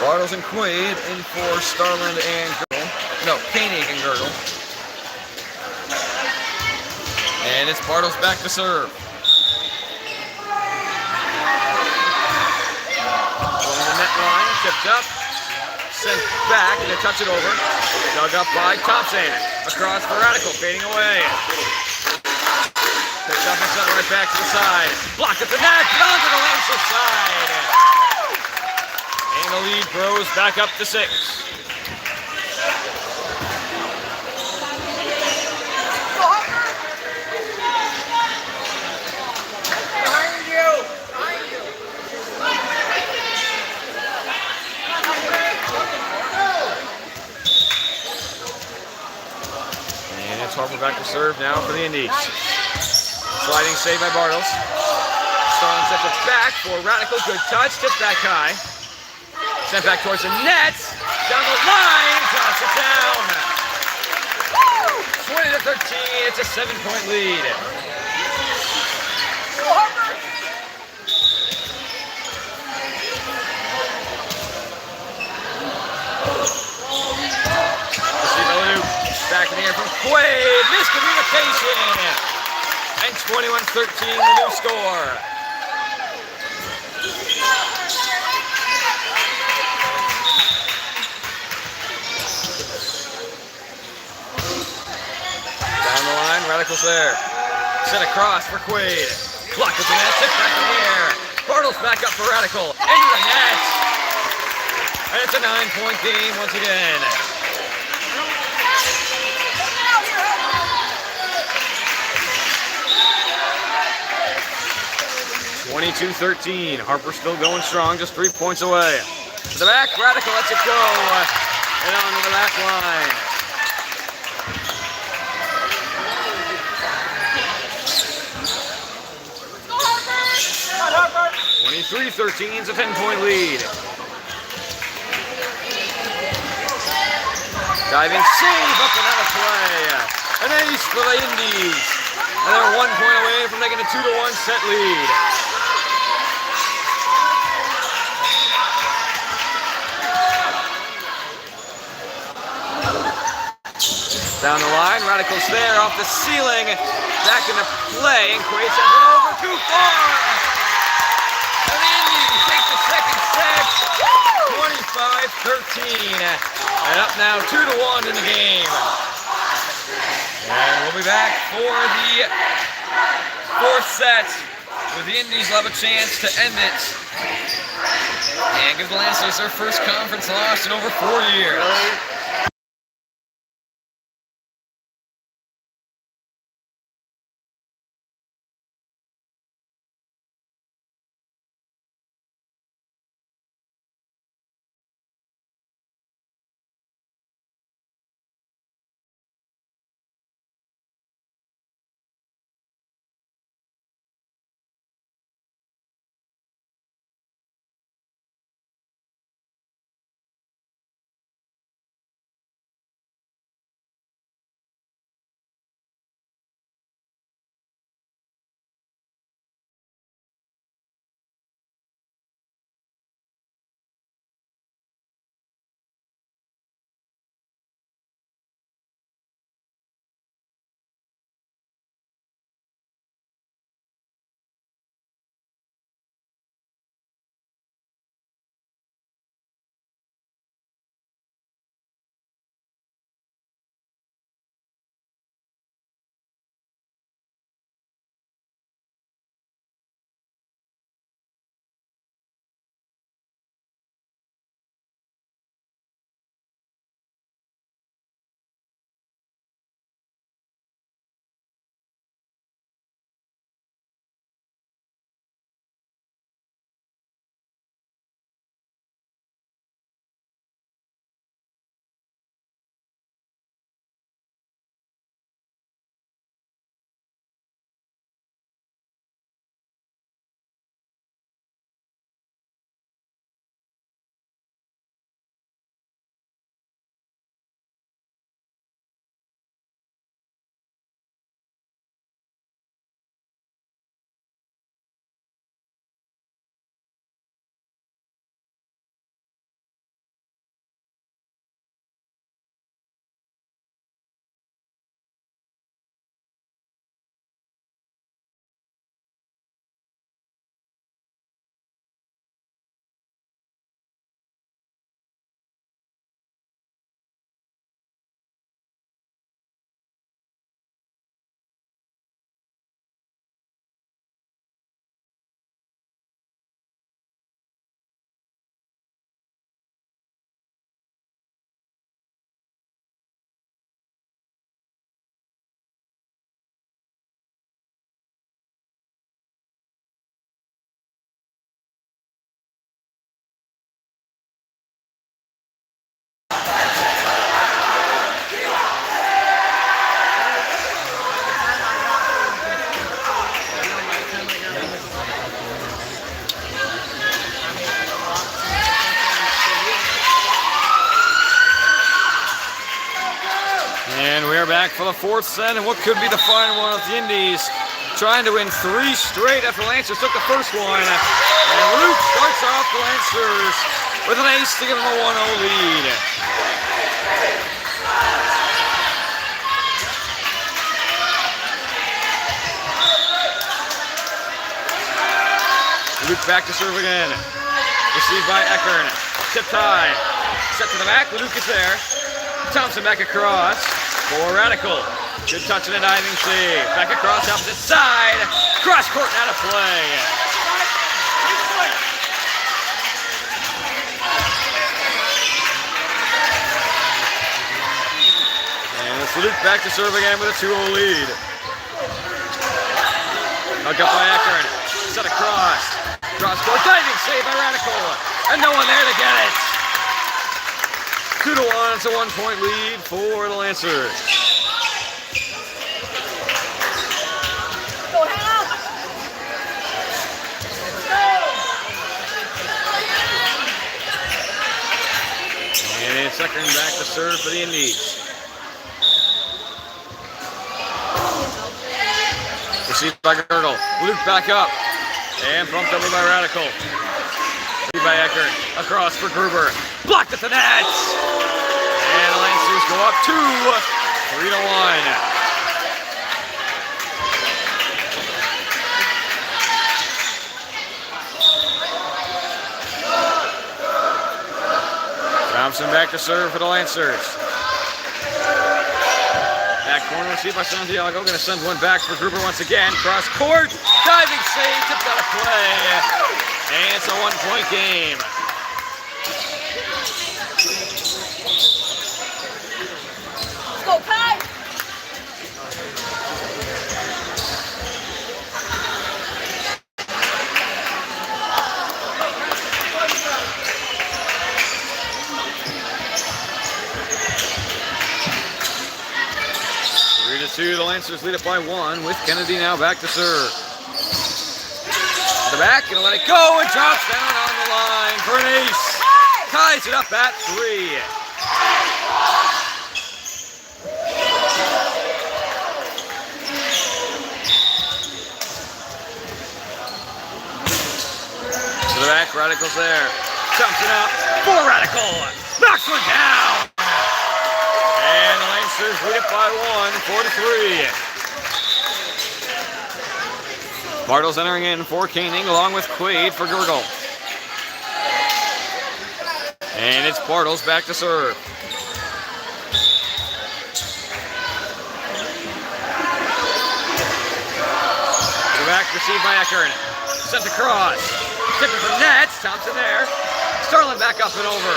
Bartles and Quaid in for Starland and Girdle. No, Koenig and Girdle. And it's Bartles back to serve. Going the net line, tipped up. Sent back, and they touch it over. Dug up by Thompson. Across for Radical, fading away. Picked up and sent right back to the side. Blocked at the net, onto the Lancer side. And the lead grows back up to 6. Behind you! And it's Harper back to serve now for the Indees. Sliding save by Bartles. Starling sets it back for Radical. Good touch. Tipped back high. Sent back towards the net. Down the line. Toss it down. 20-13. It's a 7-point lead. Back in the air from Quaid. Miscommunication. And 21-13, the new score. Down the line, Radicals there. Sent across for Quaid. Blocked at the net, tipped back in the air. Bartles back up for Radical. Into the net. And it's a 9-point game once again. 22-13. Harper still going strong, just 3 points away. To the back, Radical lets it go. And on to the back line. Come on, Harper! 23-13 is a 10-point lead. Diving save up and out of play. An ace for the Indees. And they're 1 point away from taking a 2-1 set lead. Down the line, Radical's there, off the ceiling, back into play, and Quay sends it over too far. And the Indies take the second set, 25-13, and up now 2-1 in the game. And we'll be back for the fourth set, where the Indies will have a chance to end it and give the Lancers their first conference loss in over 4 years. And we are back for the fourth set, and what could be the final one of the Indies trying to win 3 straight after Lancers took the first one. And Luke starts off the Lancers with an ace to give them a 1-0 lead. Luke back to serve again. Received by Eckern. Tip tie. Set to the back. Luke is there. Thompson back across for Radical. Good touch and a diving save. Back across opposite side. Cross court and out of play. And it's Luke back to serve again with a 2-0 lead. Hooked up by Eckern. Set across. Cross court diving save by Radical. And no one there to get it. 2-1, it's a 1-point lead for the Lancers. Go, Hannah! And it's Eckern back to serve for the Indees. Received by Girdle. Luke back up. And bumped over by Radical. Received by Eckern. Across for Gruber. Blocked at the net. And the Lancers go up 2 3-1. Thompson back to serve for the Lancers. Back corner received by Santiago. Going to send one back for Gruber once again. Cross court. Diving save. Tipped out of play. And it's a 1-point game. Let's go, Kai. 3-2, the Lancers lead it by 1 with Kennedy now back to serve. To the back, gonna let it go and drops down on the line for an ace. Ties it up at 3. To the back, Radical's there. Thompson up for Radical. Knocks one down. And the Lancers lead it by 1, 4-3. Bartles entering in for Koenig along with Quaid for Gurgle. And it's Bartles back to serve. The back received by Eckern. Sent across. Tipping for Nets. Thompson there. Starlin back up and over.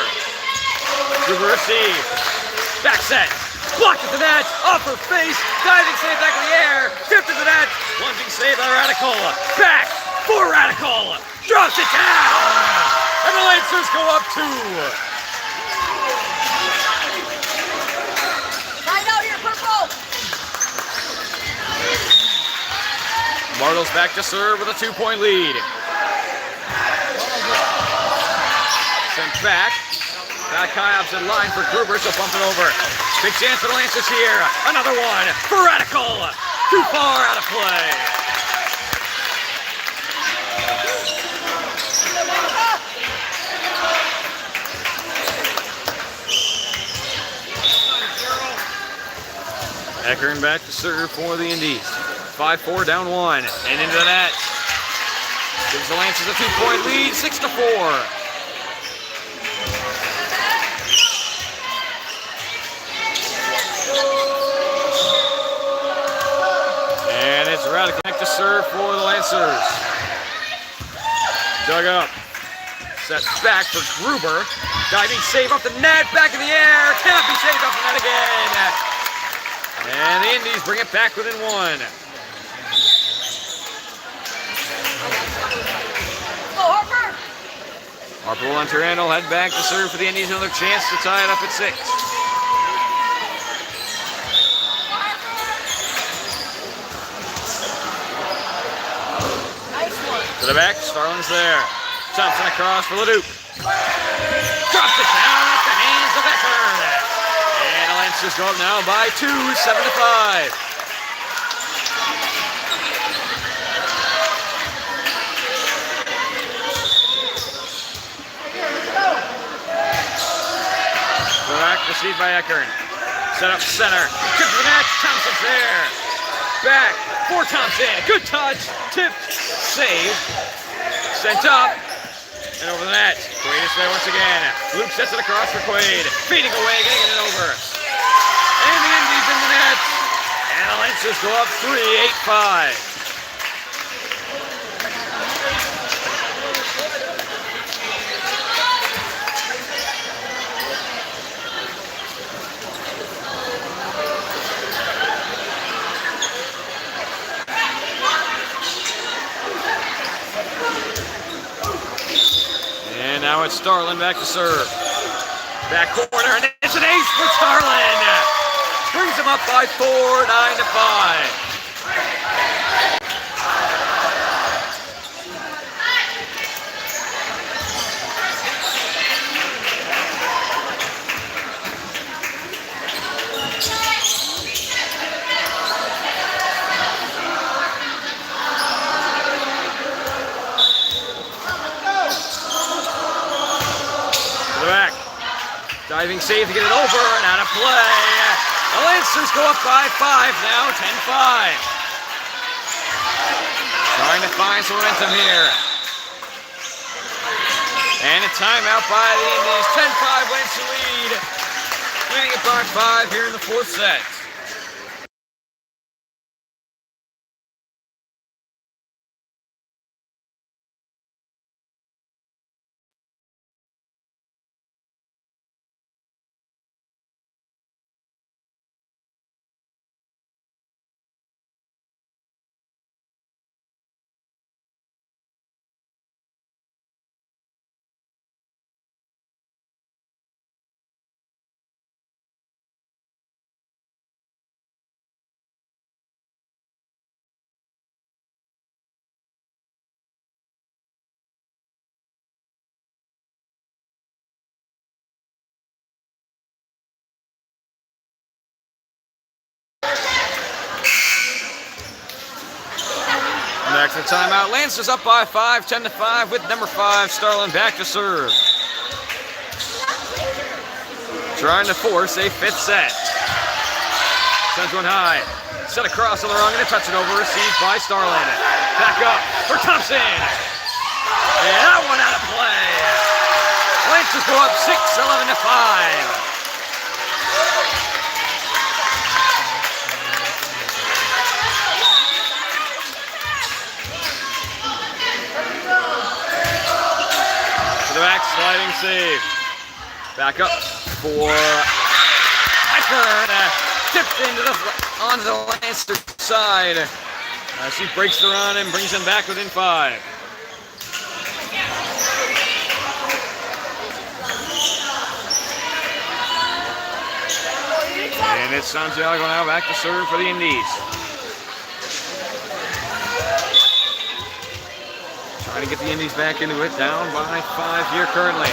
Gruber receive. Back set. Blocked at the net. Off her face. Diving save back in the air. Tipped at the net. Lunging save by Radical. Back for Radical. Drops it down. And the Lancers go up 2. Right out here, purple. Bartles back to serve with a 2-point lead. Sent back. Back high opposite line for Gruber, so bump it over. Big chance for the Lancers here. Another one for Radical. Too far out of play. Eckern back to serve for the Indees. 5-4 down 1 and into the net. Gives the Lancers a 2-point lead, 6-4. And it's Radical back to serve for the Lancers. Dug up. Set back for Gruber. Diving save up the net, back in the air. Cannot be saved off the net again. And the Indees bring it back within 1. Harper will enter in. He'll head back to serve for the Indees. Another chance to tie it up at 6. Nice one. To the back, Starling's there. Thompson across for Leduc. Drops it down at the hands of Eckern. And the Lancers go up now by 2, 7-5. Received by Eckern. Set up center. Good for the net. Thompson's there. Back for Thompson. Good touch. Tipped. Saved. Sent up. And over the net. Quaid is there once again. Luke sets it across for Quaid. Feeding away. Getting it over. And the Indees in the net. And the Lancers go up 3, 8-5. And now it's Starlin back to serve. Back corner, and it's an ace for Starlin. Brings him up by 4, 9-5. Diving save to get it over and out of play. The Lancers go up by 5 now, 10-5. Trying to find some momentum here. And a timeout by the Indees. 10-5 Lancer lead. Leading it by 5 here in the fourth set. Back to the timeout. Lancers up by 5, 10-5 with number 5, Starlin back to serve. Trying to force a fifth set. Sends one high. Set across on the rung and a touch it over. Received by Starlin. Back up for Thompson. And that one out of play. Lancers go up 6, 11-5. The back sliding save. Back up for Eckert. Tipped onto the Lancer side. She breaks the run and brings them back within 5. And it's Santiago now back to serve for the Indees. Trying to get the Indees back into it, down by 5 here currently.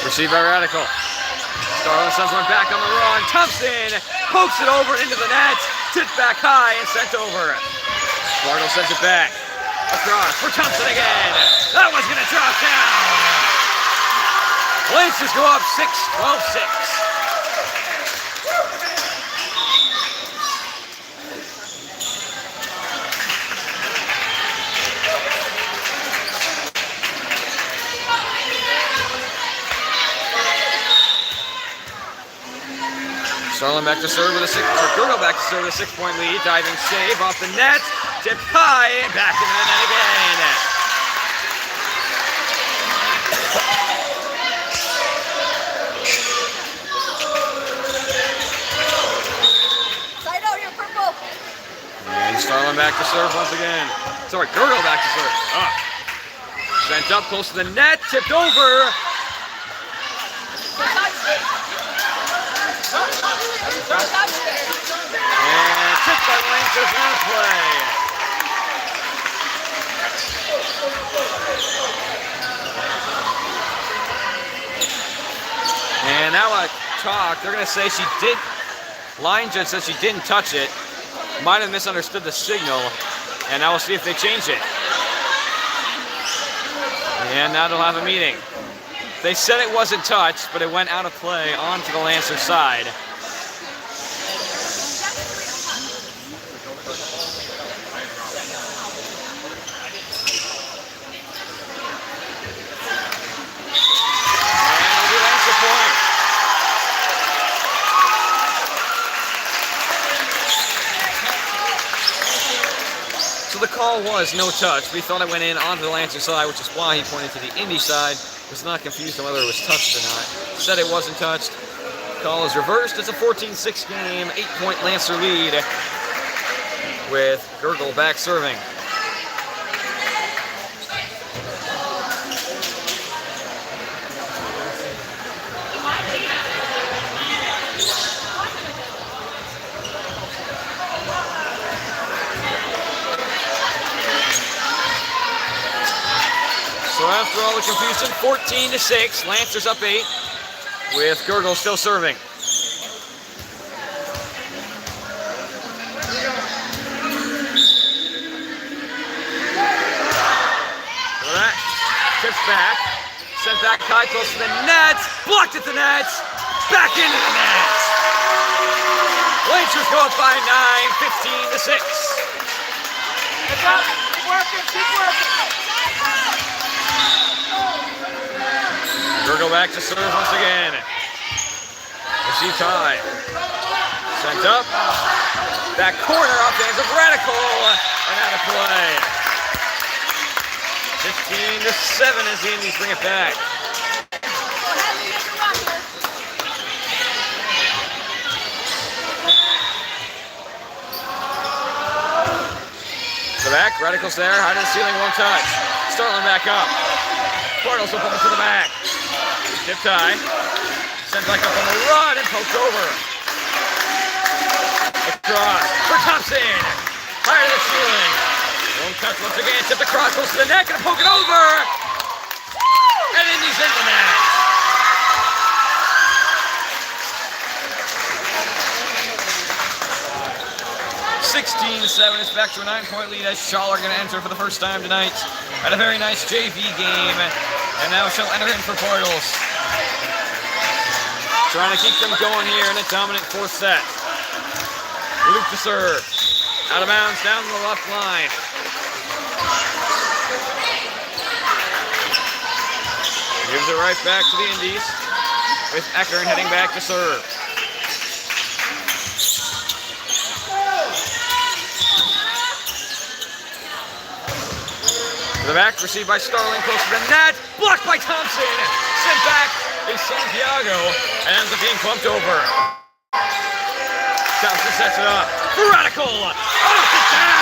Received by Radical. Starlin sends one back on the run. Thompson pokes it over into the net. Tipped back high and sent over. Bartle sends it back. Across for Thompson again. That one's going to drop down. Lancers go up 6, 12-6. Starlin back to serve with a Gurgle back to serve with a 6-point lead. Diving save off the net. Tipped high and back into the net again. Side out here, purple. And Starlin back to serve once again. Sorry, Gurgle back to serve. Sent up close to the net. Tipped over. And tipped by Lancers out of play. And now a talk. They're going to say she did. Line judge says she didn't touch it. Might have misunderstood the signal. And now we'll see if they change it. And now they'll have a meeting. They said it wasn't touched, but it went out of play onto the Lancer side. And it'll be Lancer point. So the call was no touch, but he thought it went in onto the Lancer side, which is why he pointed to the Indy side. Was not confused on whether it was touched or not. Said it wasn't touched. Call is reversed. It's a 14-6 game, 8-point Lancer lead with Gurgle back serving. So after all the confusion, 14-6, Lancers up 8, with Gurgle still serving. So that tips back, sent back high close to the net, blocked at the net, back into the net. Lancers go up by 9, 15-6. Good job. Keep working. Keep working. Virgo back to serve once again. Receive time. Sent up. That corner offensive radical and out of play. 15-7 as the Indies bring it back. The back, Radicals there, high to the ceiling, won't touch. Starlin back up. Cardinals will put it to the back. Tip tie. Sent back up on the run and poked over. Across for Thompson. High to the ceiling. Won't touch once again. Tipped across, goes to the neck and poke it over. And Indees in the net. It's back to a 9-point lead as Shaw are going to enter for the first time tonight at a very nice JV game. And now she'll enter in for Portals. Trying to keep them going here in a dominant fourth set. Luke to serve. Out of bounds down the left line. Gives it right back to the Indees with Eckern heading back to serve. To the back, received by Starling, close to the net, blocked by Thompson, sent back is Santiago, and ends up being bumped over. Thompson sets it up, Radical, knocks it down,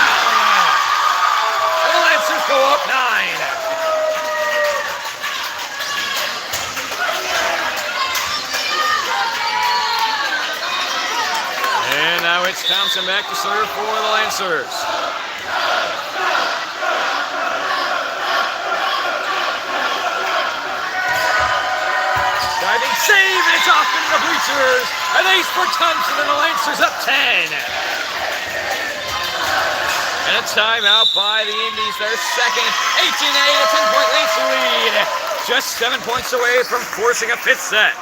and the Lancers go up 9. And now it's Thompson back to serve for the Lancers. Diving save, and it's off into the bleachers. An ace for Thompson, and the Lancers up 10. And a timeout by the Indees, their second. 18-8, a 10-point Lancer lead. Just 7 points away from forcing a fifth set.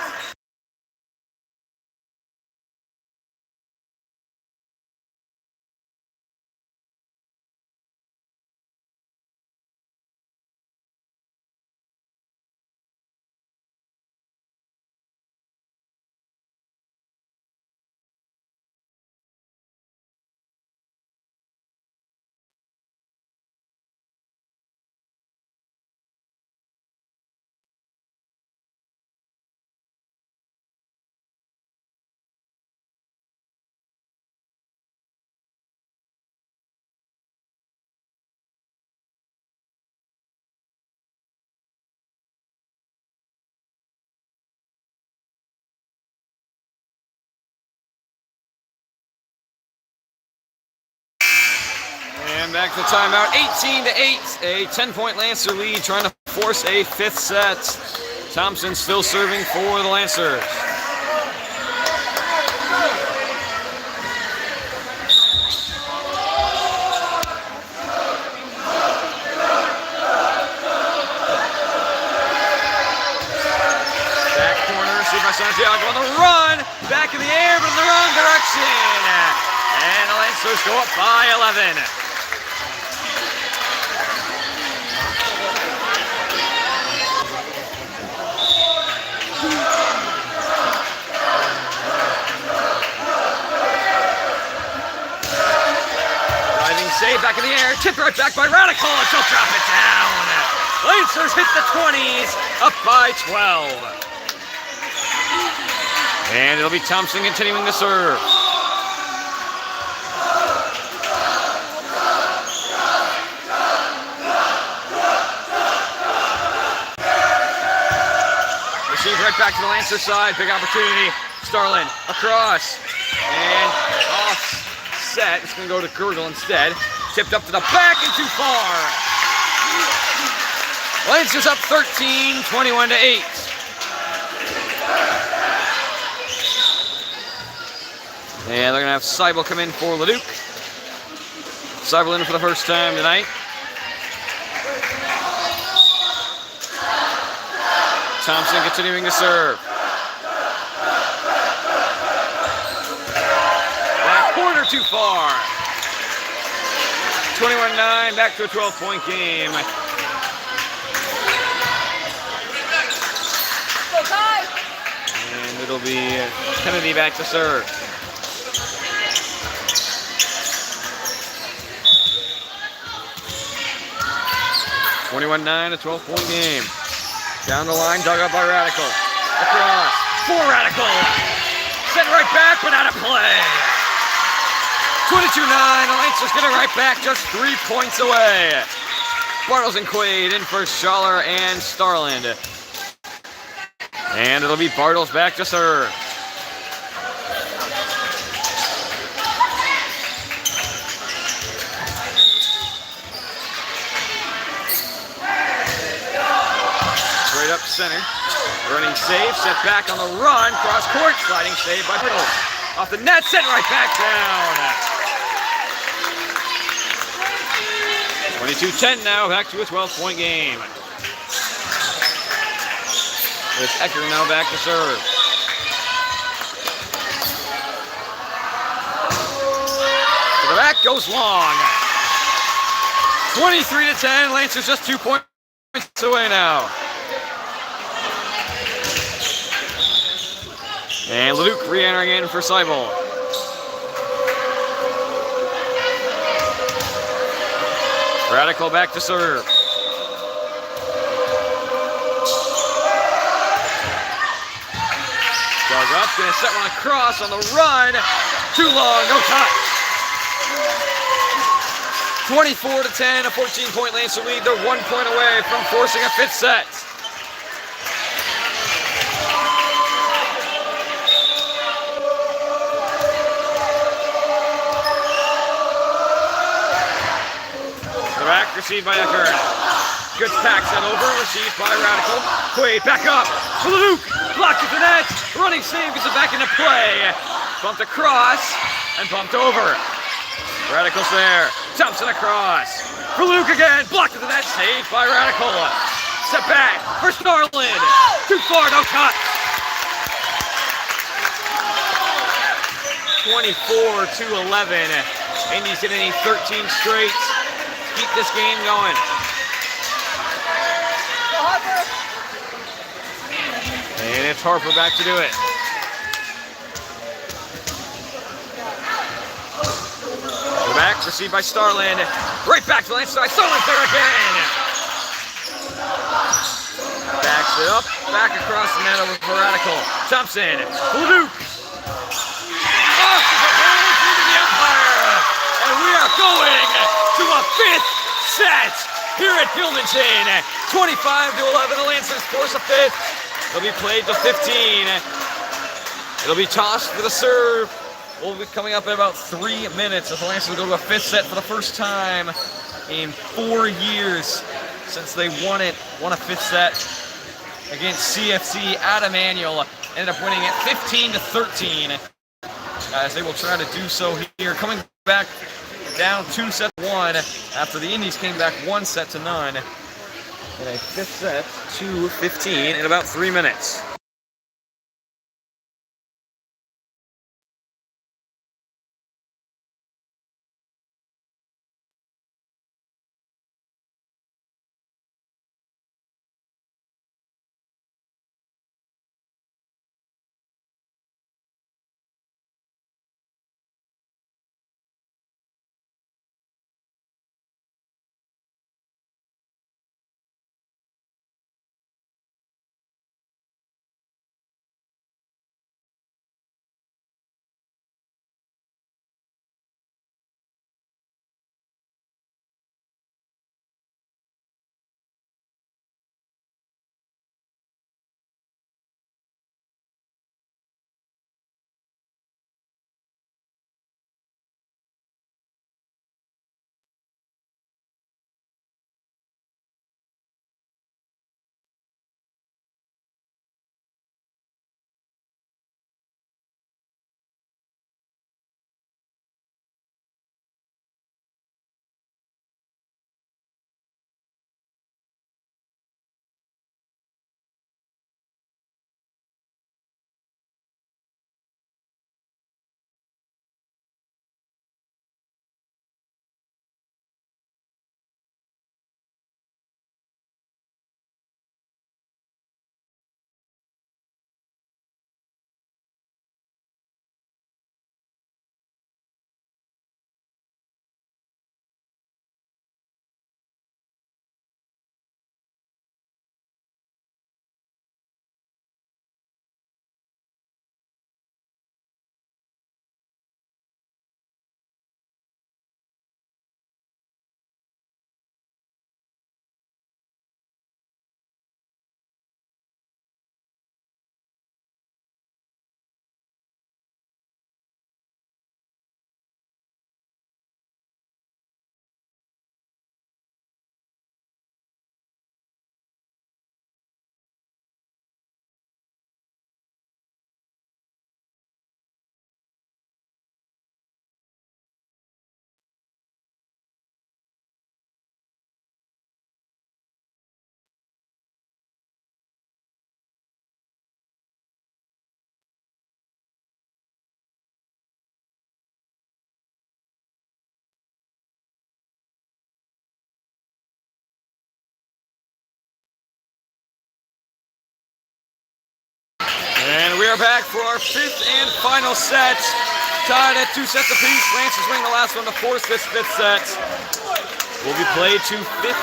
And back to the timeout, 18-8, a 10-point Lancer lead, trying to force a fifth set. Thompson still serving for the Lancers. Back corner, received by Santiago on the run, back in the air, but in the wrong direction. And the Lancers go up by 11. Save back in the air, tipped right back by Radical, and she'll drop it down. Lancers hit the 20s, up by 12. And it'll be Thompson continuing to serve. Receive right back to the Lancer side, big opportunity. Starlin across, and off. It's going to go to Girdle instead. Tipped up to the back and too far. Lancers up 13, 21-8. And they're going to have Seibel come in for Leduc. Seibel in for the first time tonight. Thompson continuing to serve. too far. 21-9, back to a 12-point game. Go, Kai. And it'll be Kennedy back to serve. (21-9), a 12-point game. Down the line, dug up by Radical. Across, for Radical. Sent right back, but out of play. 22-9, the Lancers get it right back, just 3 points away. Bartles and Quaid in for Schaller and Starland. And it'll be Bartles back to serve. Straight up center. Running save, set back on the run. Cross court, sliding save by Bartles. Off the net, sent right back down. 22-10 now, back to a 12-point game. With Ecker now back to serve. To the back, goes long. 23-10, Lancers just 2 points away now. And Luke re-entering in for Seibel. Radical back to serve. Dug up, gonna set one across on the run. Too long, no touch. 24-10, a 14-point Lancer lead. They're 1 point away from forcing a fifth set. Back, received by Ecker. Good pack set over, received by Radical. Quaid back up. Luke blocked at the net. Running save gets it back into play. Bumped across and bumped over. Radical's there. Thompson across. For Luke again. Blocked at the net. Saved by Radical. Set back for Starland. Too far, no touch. 24-11. Indees hitting 13 straight. Keep this game going. And it's Harper back to do it. The back, received by Starland. Right back to the left side. Starland there again. Backs it up. Back across the net over for Radical. Thompson. Luke. Off to the umpire. And we are going to a fifth set here at Gilmanton. 25-11, the Lancers force a fifth. It'll be played to 15. It'll be tossed for the serve. We'll be coming up in about 3 minutes as the Lancers go to a fifth set for the first time in 4 years since they won a fifth set against CFC at Immanuel. Ended up winning it 15-13 as they will try to do so here. Coming back down 2-1 after the Indees came back 1-0 in a fifth set to 15 in about 3 minutes. are back for our fifth and final set. Tied at 2 sets apiece. Lancers winning the last one to force this fifth set. Will be played to 15.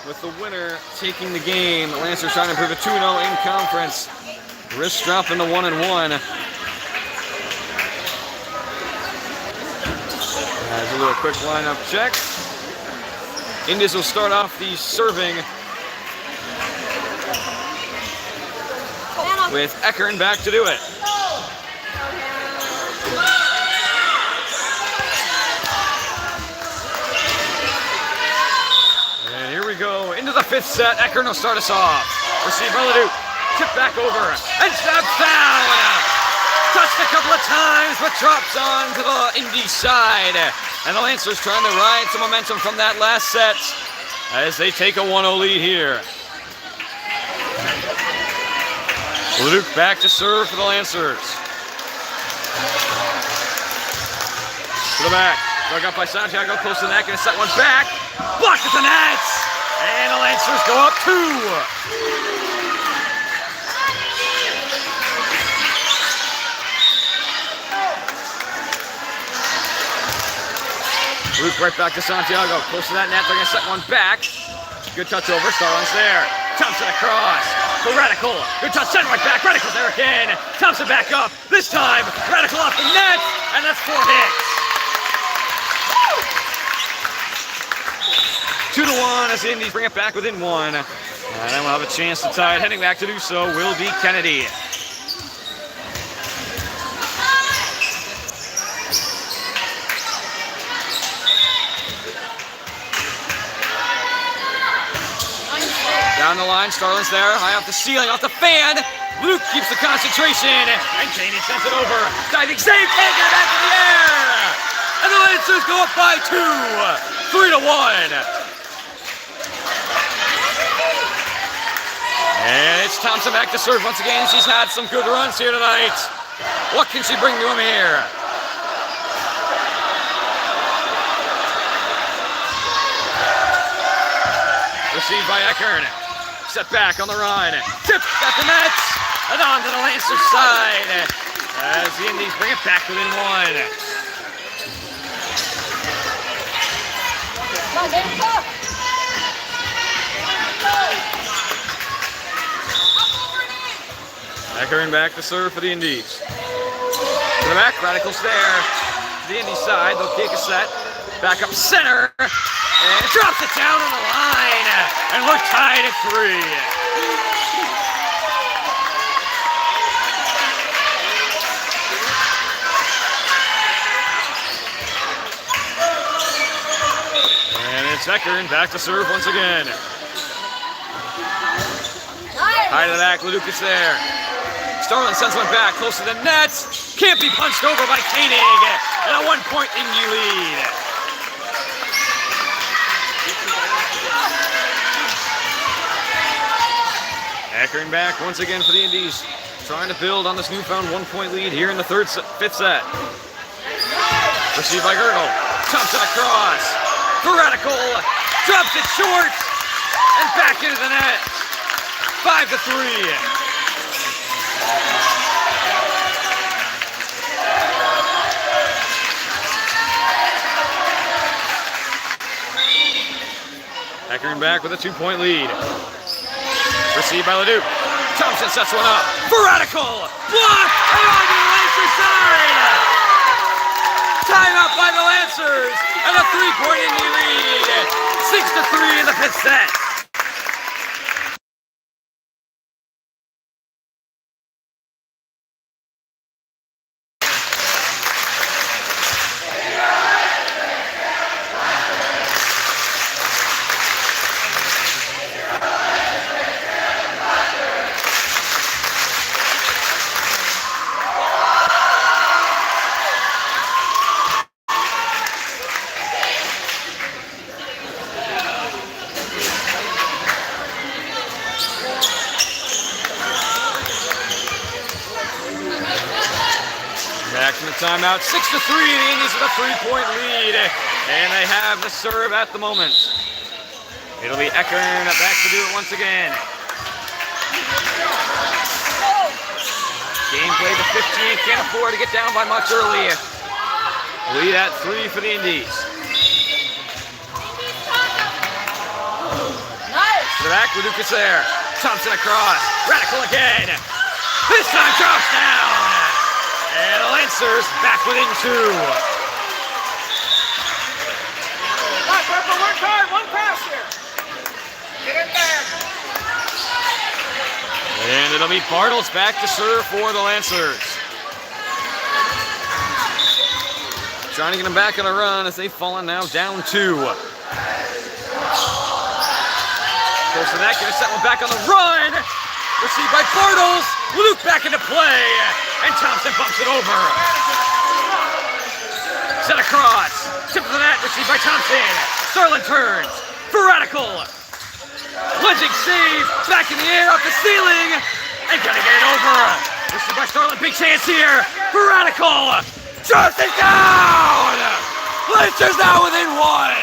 With the winner taking the game. The Lancers trying to improve to 2-0 in conference. Risk dropping to 1-1. As a little quick lineup check. Indees will start off the serving with Eckern back to do it. And here we go into the fifth set. Eckern will start us off. Receive by Leduc. Tip back over and stabs down. Touched a couple of times, but drops on to the Indees side. And the Lancers trying to ride some momentum from that last set as they take a 1-0 lead here. Luke back to serve for the Lancers. To the back. Dug up by Santiago, close to the net, gonna set one back. Blocked at the net! And the Lancers go up 2. Luke right back to Santiago, close to that net, they're gonna set one back. Good touch over, Starling's there. Thompson across for Radical. Good touch, send right back, Radical's there again. Thompson back up, this time, Radical off the net, and that's 4 hits. 2-1 as the Indees bring it back within 1. And then we'll have a chance to tie it. Heading back to do so will be Kennedy. Down the line, Starlin's there, high off the ceiling, off the fan. Luke keeps the concentration, and Cheney sends it over. Diving save, can't get it back in the air! And the Lancers go up by 2, 3-1. And it's Thompson back to serve once again. She's had some good runs here tonight. What can she bring to him here? Received by Eckern. Set back on the run. Tip at the net. And on to the Lancers side. As the Indees bring it back within 1. Eckern back to serve for the Indees. To the back, Radical's there. To the Indees side, they'll kick a set. Back up center. And drops it down on the line. And we're tied at 3. And it's Eckern back to serve once again. High to the back, Leduc is there. Starlin sends one back, close to the net. Can't be punched over by Koenig. And a 1-point Indy lead. Eckern back once again for the Indees. Trying to build on this newfound 1-point lead here in the fifth set. Received by Gergel. Thompson across. For Radical. Drops it short. And back into the net. 5-3. Eckern back with a 2-point lead. Received by Leduc. Thompson sets one up. For Radical. Blocked. And on to the Lancers side. Timeout by the Lancers. And a 3-point Indy lead. 6-3 in the fifth set. Back from the timeout, 6-3, the Indees with a 3-point lead, and they have the serve at the moment. It'll be Eckern back to do it once again. Game played to 15. Can't afford to get down by much early. Lead at 3 for the Indees. Nice. To the back, Lucas there. Thompson across. Radical again. This time drops down. And the Lancers back within 2. Come on, Purple, work hard. One pass here. Get in there. And it'll be Bartles back to serve for the Lancers. Trying to get them back on a run as they've fallen now down 2. Close to that, gonna set one back on the run. Received by Bartles. Luke back into play. And Thompson bumps it over. Set across. Tip to the net, received by Thompson. Sterling turns for Radical. Lunging save, back in the air off the ceiling. And gonna get it over. Received by Sterling, big chance here for Radical. Drops it down. Lancers now within 1.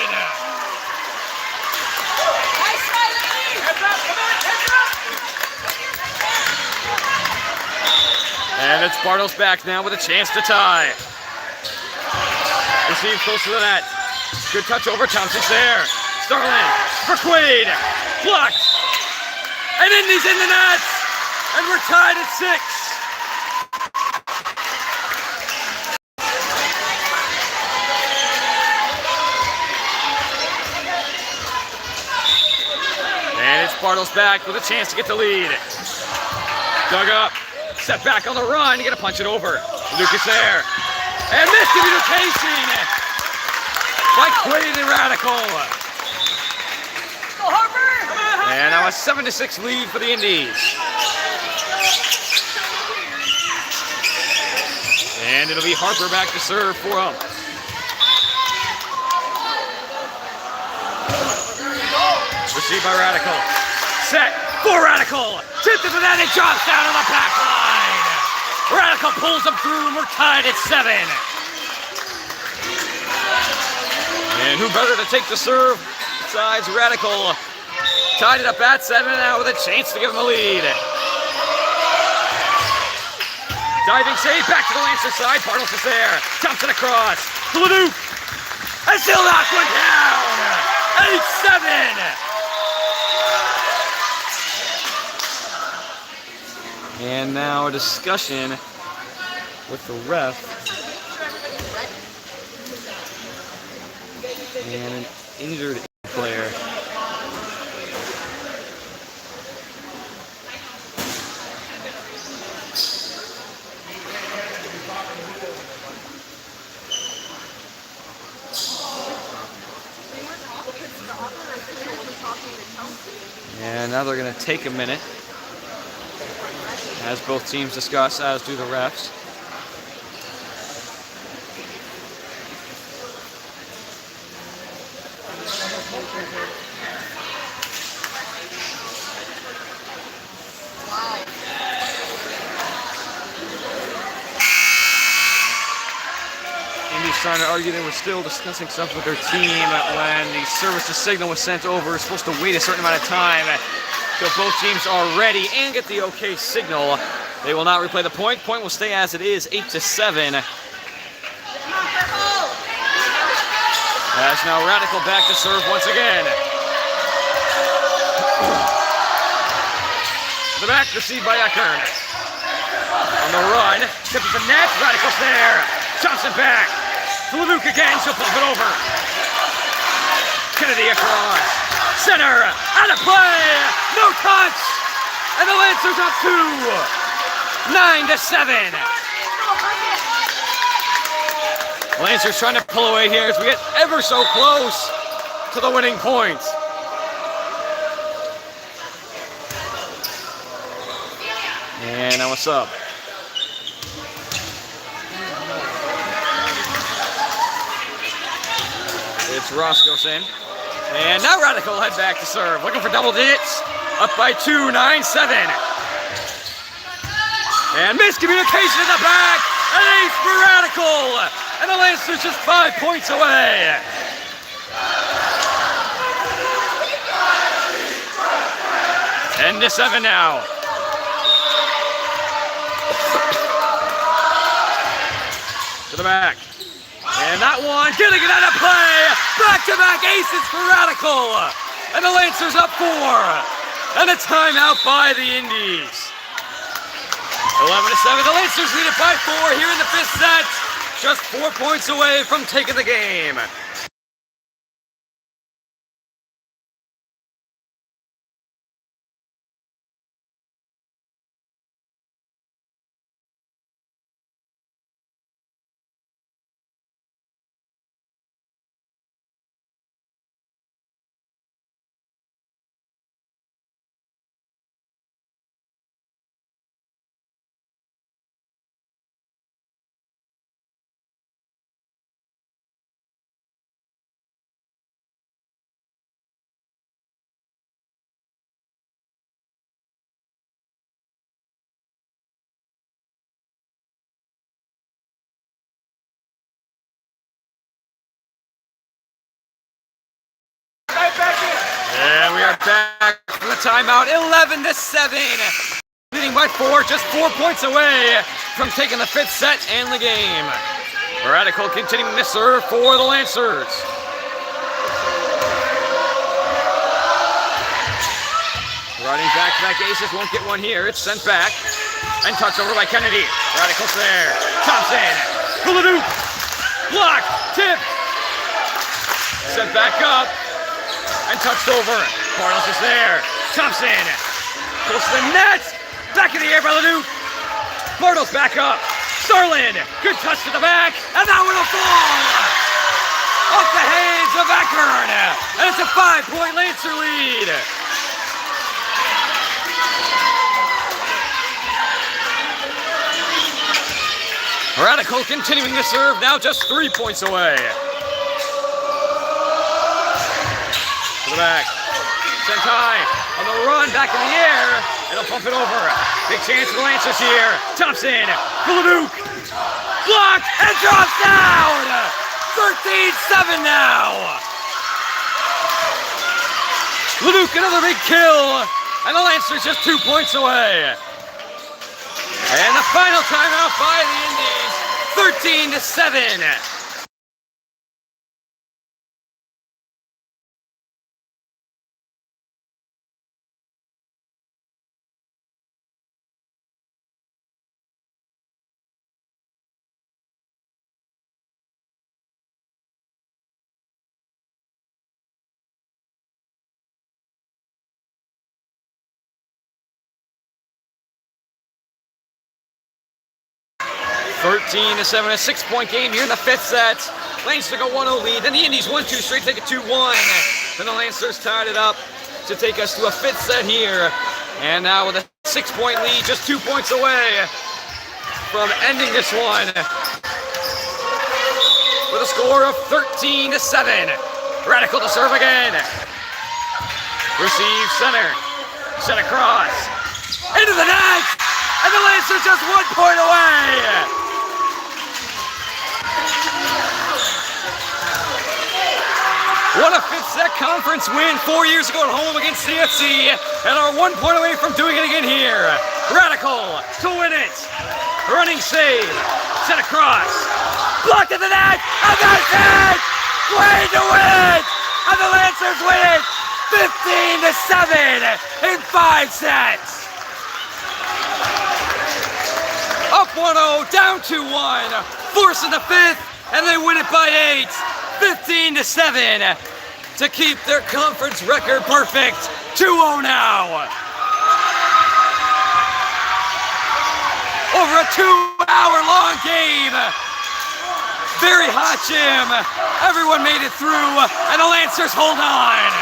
And it's Bartles back now with a chance to tie. Received close to the net. Good touch over, Thompson's there. Sterling for Quaid. Blocked. And Indees in the net. And we're tied at 6. And it's Bartles back with a chance to get the lead. Dug up. Step back on the run, you gotta punch it over. Lucas there. And miscommunication by Quaid and Radical. Go Harper! And now a 7-6 lead for the Indees. And it'll be Harper back to serve for them. Received by Radical. Set for Radical. Tipped it to that and drops down on the back line. Radical pulls them through and we're tied at 7. And who better to take the serve besides Radical? Tied it up at 7 now with a chance to give them a lead. Diving save back to the Lancer side. Bartles is there. Thompson across. To Leduc. And still knocked one down. 8-7. And now a discussion with the ref and an injured player. And now they're going to take a minute as both teams discuss, as do the refs. Indees trying to argue they were still discussing stuff with their team when the services signal was sent over. We're supposed to wait a certain amount of time till both teams are ready and get the okay signal. They will not replay the point. Point will stay as it is, 8-7. As now Radical back to serve once again. To the back, received by Eckern. On the run, tip of the net, Radical's there. Thompson back. To Leduc again, she'll pump it over. Kennedy across. Center, out of play, no touch. And the Lancers up 9-7. Lancers trying to pull away here as we get ever so close to the winning point. And now what's up? It's Roscoe in. And now Radical head back to serve. Looking for double digits. Up by 2, 9-7. And miscommunication in the back. An ace for Radical. And the Lancers just 5 points away. And 10-7 now. To the back. And that one, getting it out of play. Back-to-back aces for Radical. And the Lancers up 4. And a timeout by the Indees. 11-7, the Lancers lead it by 4 here in the 5th set. Just 4 points away from taking the game. And we are back from the timeout, 11-7. Leading by 4, just 4 points away from taking the 5th set and the game. Radical continuing to serve for the Lancers. Running back-to-back aces, won't get one here. It's sent back and touched over by Kennedy. Radical's there. Thompson, Hula-Duke, block, tip. Sent back up. And touched over. Bartles is there. Thompson. Close to the net. Back in the air by Leduc. Bartles back up. Starlin. Good touch to the back. And that one will fall. Off the hands of Eckern. And it's a 5-point Lancer lead. Radical continuing to serve. Now just 3 points away. To the back. Sent high. On the run, back in the air. It'll pump it over. Big chance for the Lancers here. Thompson. Leduc. Blocked and drops down. 13-7 now. Leduc, another big kill. And the Lancers just 2 points away. And the final timeout by the Indees. 13-7. A 6-point game here in the 5th set. Lancers took a 1-0 lead. Then the Indees 1-2 straight, take it 2-1. Then the Lancers tied it up to take us to a 5th set here. And now with a 6-point lead, just 2 points away from ending this one. With a score of 13-7. Radical to serve again. Receive center. Sent across. Into the net. And the Lancers just 1 point away. What a 5th set conference win 4 years ago at home against CFC, and are 1 point away from doing it again here. Radical to win it. Running save. Sent across. Blocked at the net. And that's it. Way to win it. And the Lancers win it 15-7 in 5 sets. Up 1-0, down 2-1, forcing the 5th, and they win it by 8, 15-7, to keep their conference record perfect. 2-0 now. Over a 2-hour-long game. Very hot, Jim. Everyone made it through, and the Lancers hold on.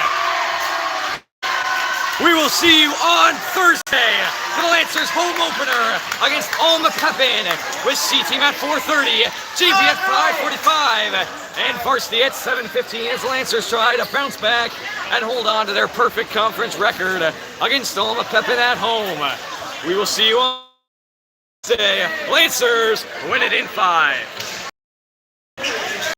We will see you on Thursday for the Lancers home opener against Alma Pepin with C-Team at 4:30, JV at 5:45, and Varsity at 7:15 as Lancers try to bounce back and hold on to their perfect conference record against Alma Pepin at home. We will see you on Thursday. Lancers win it in 5.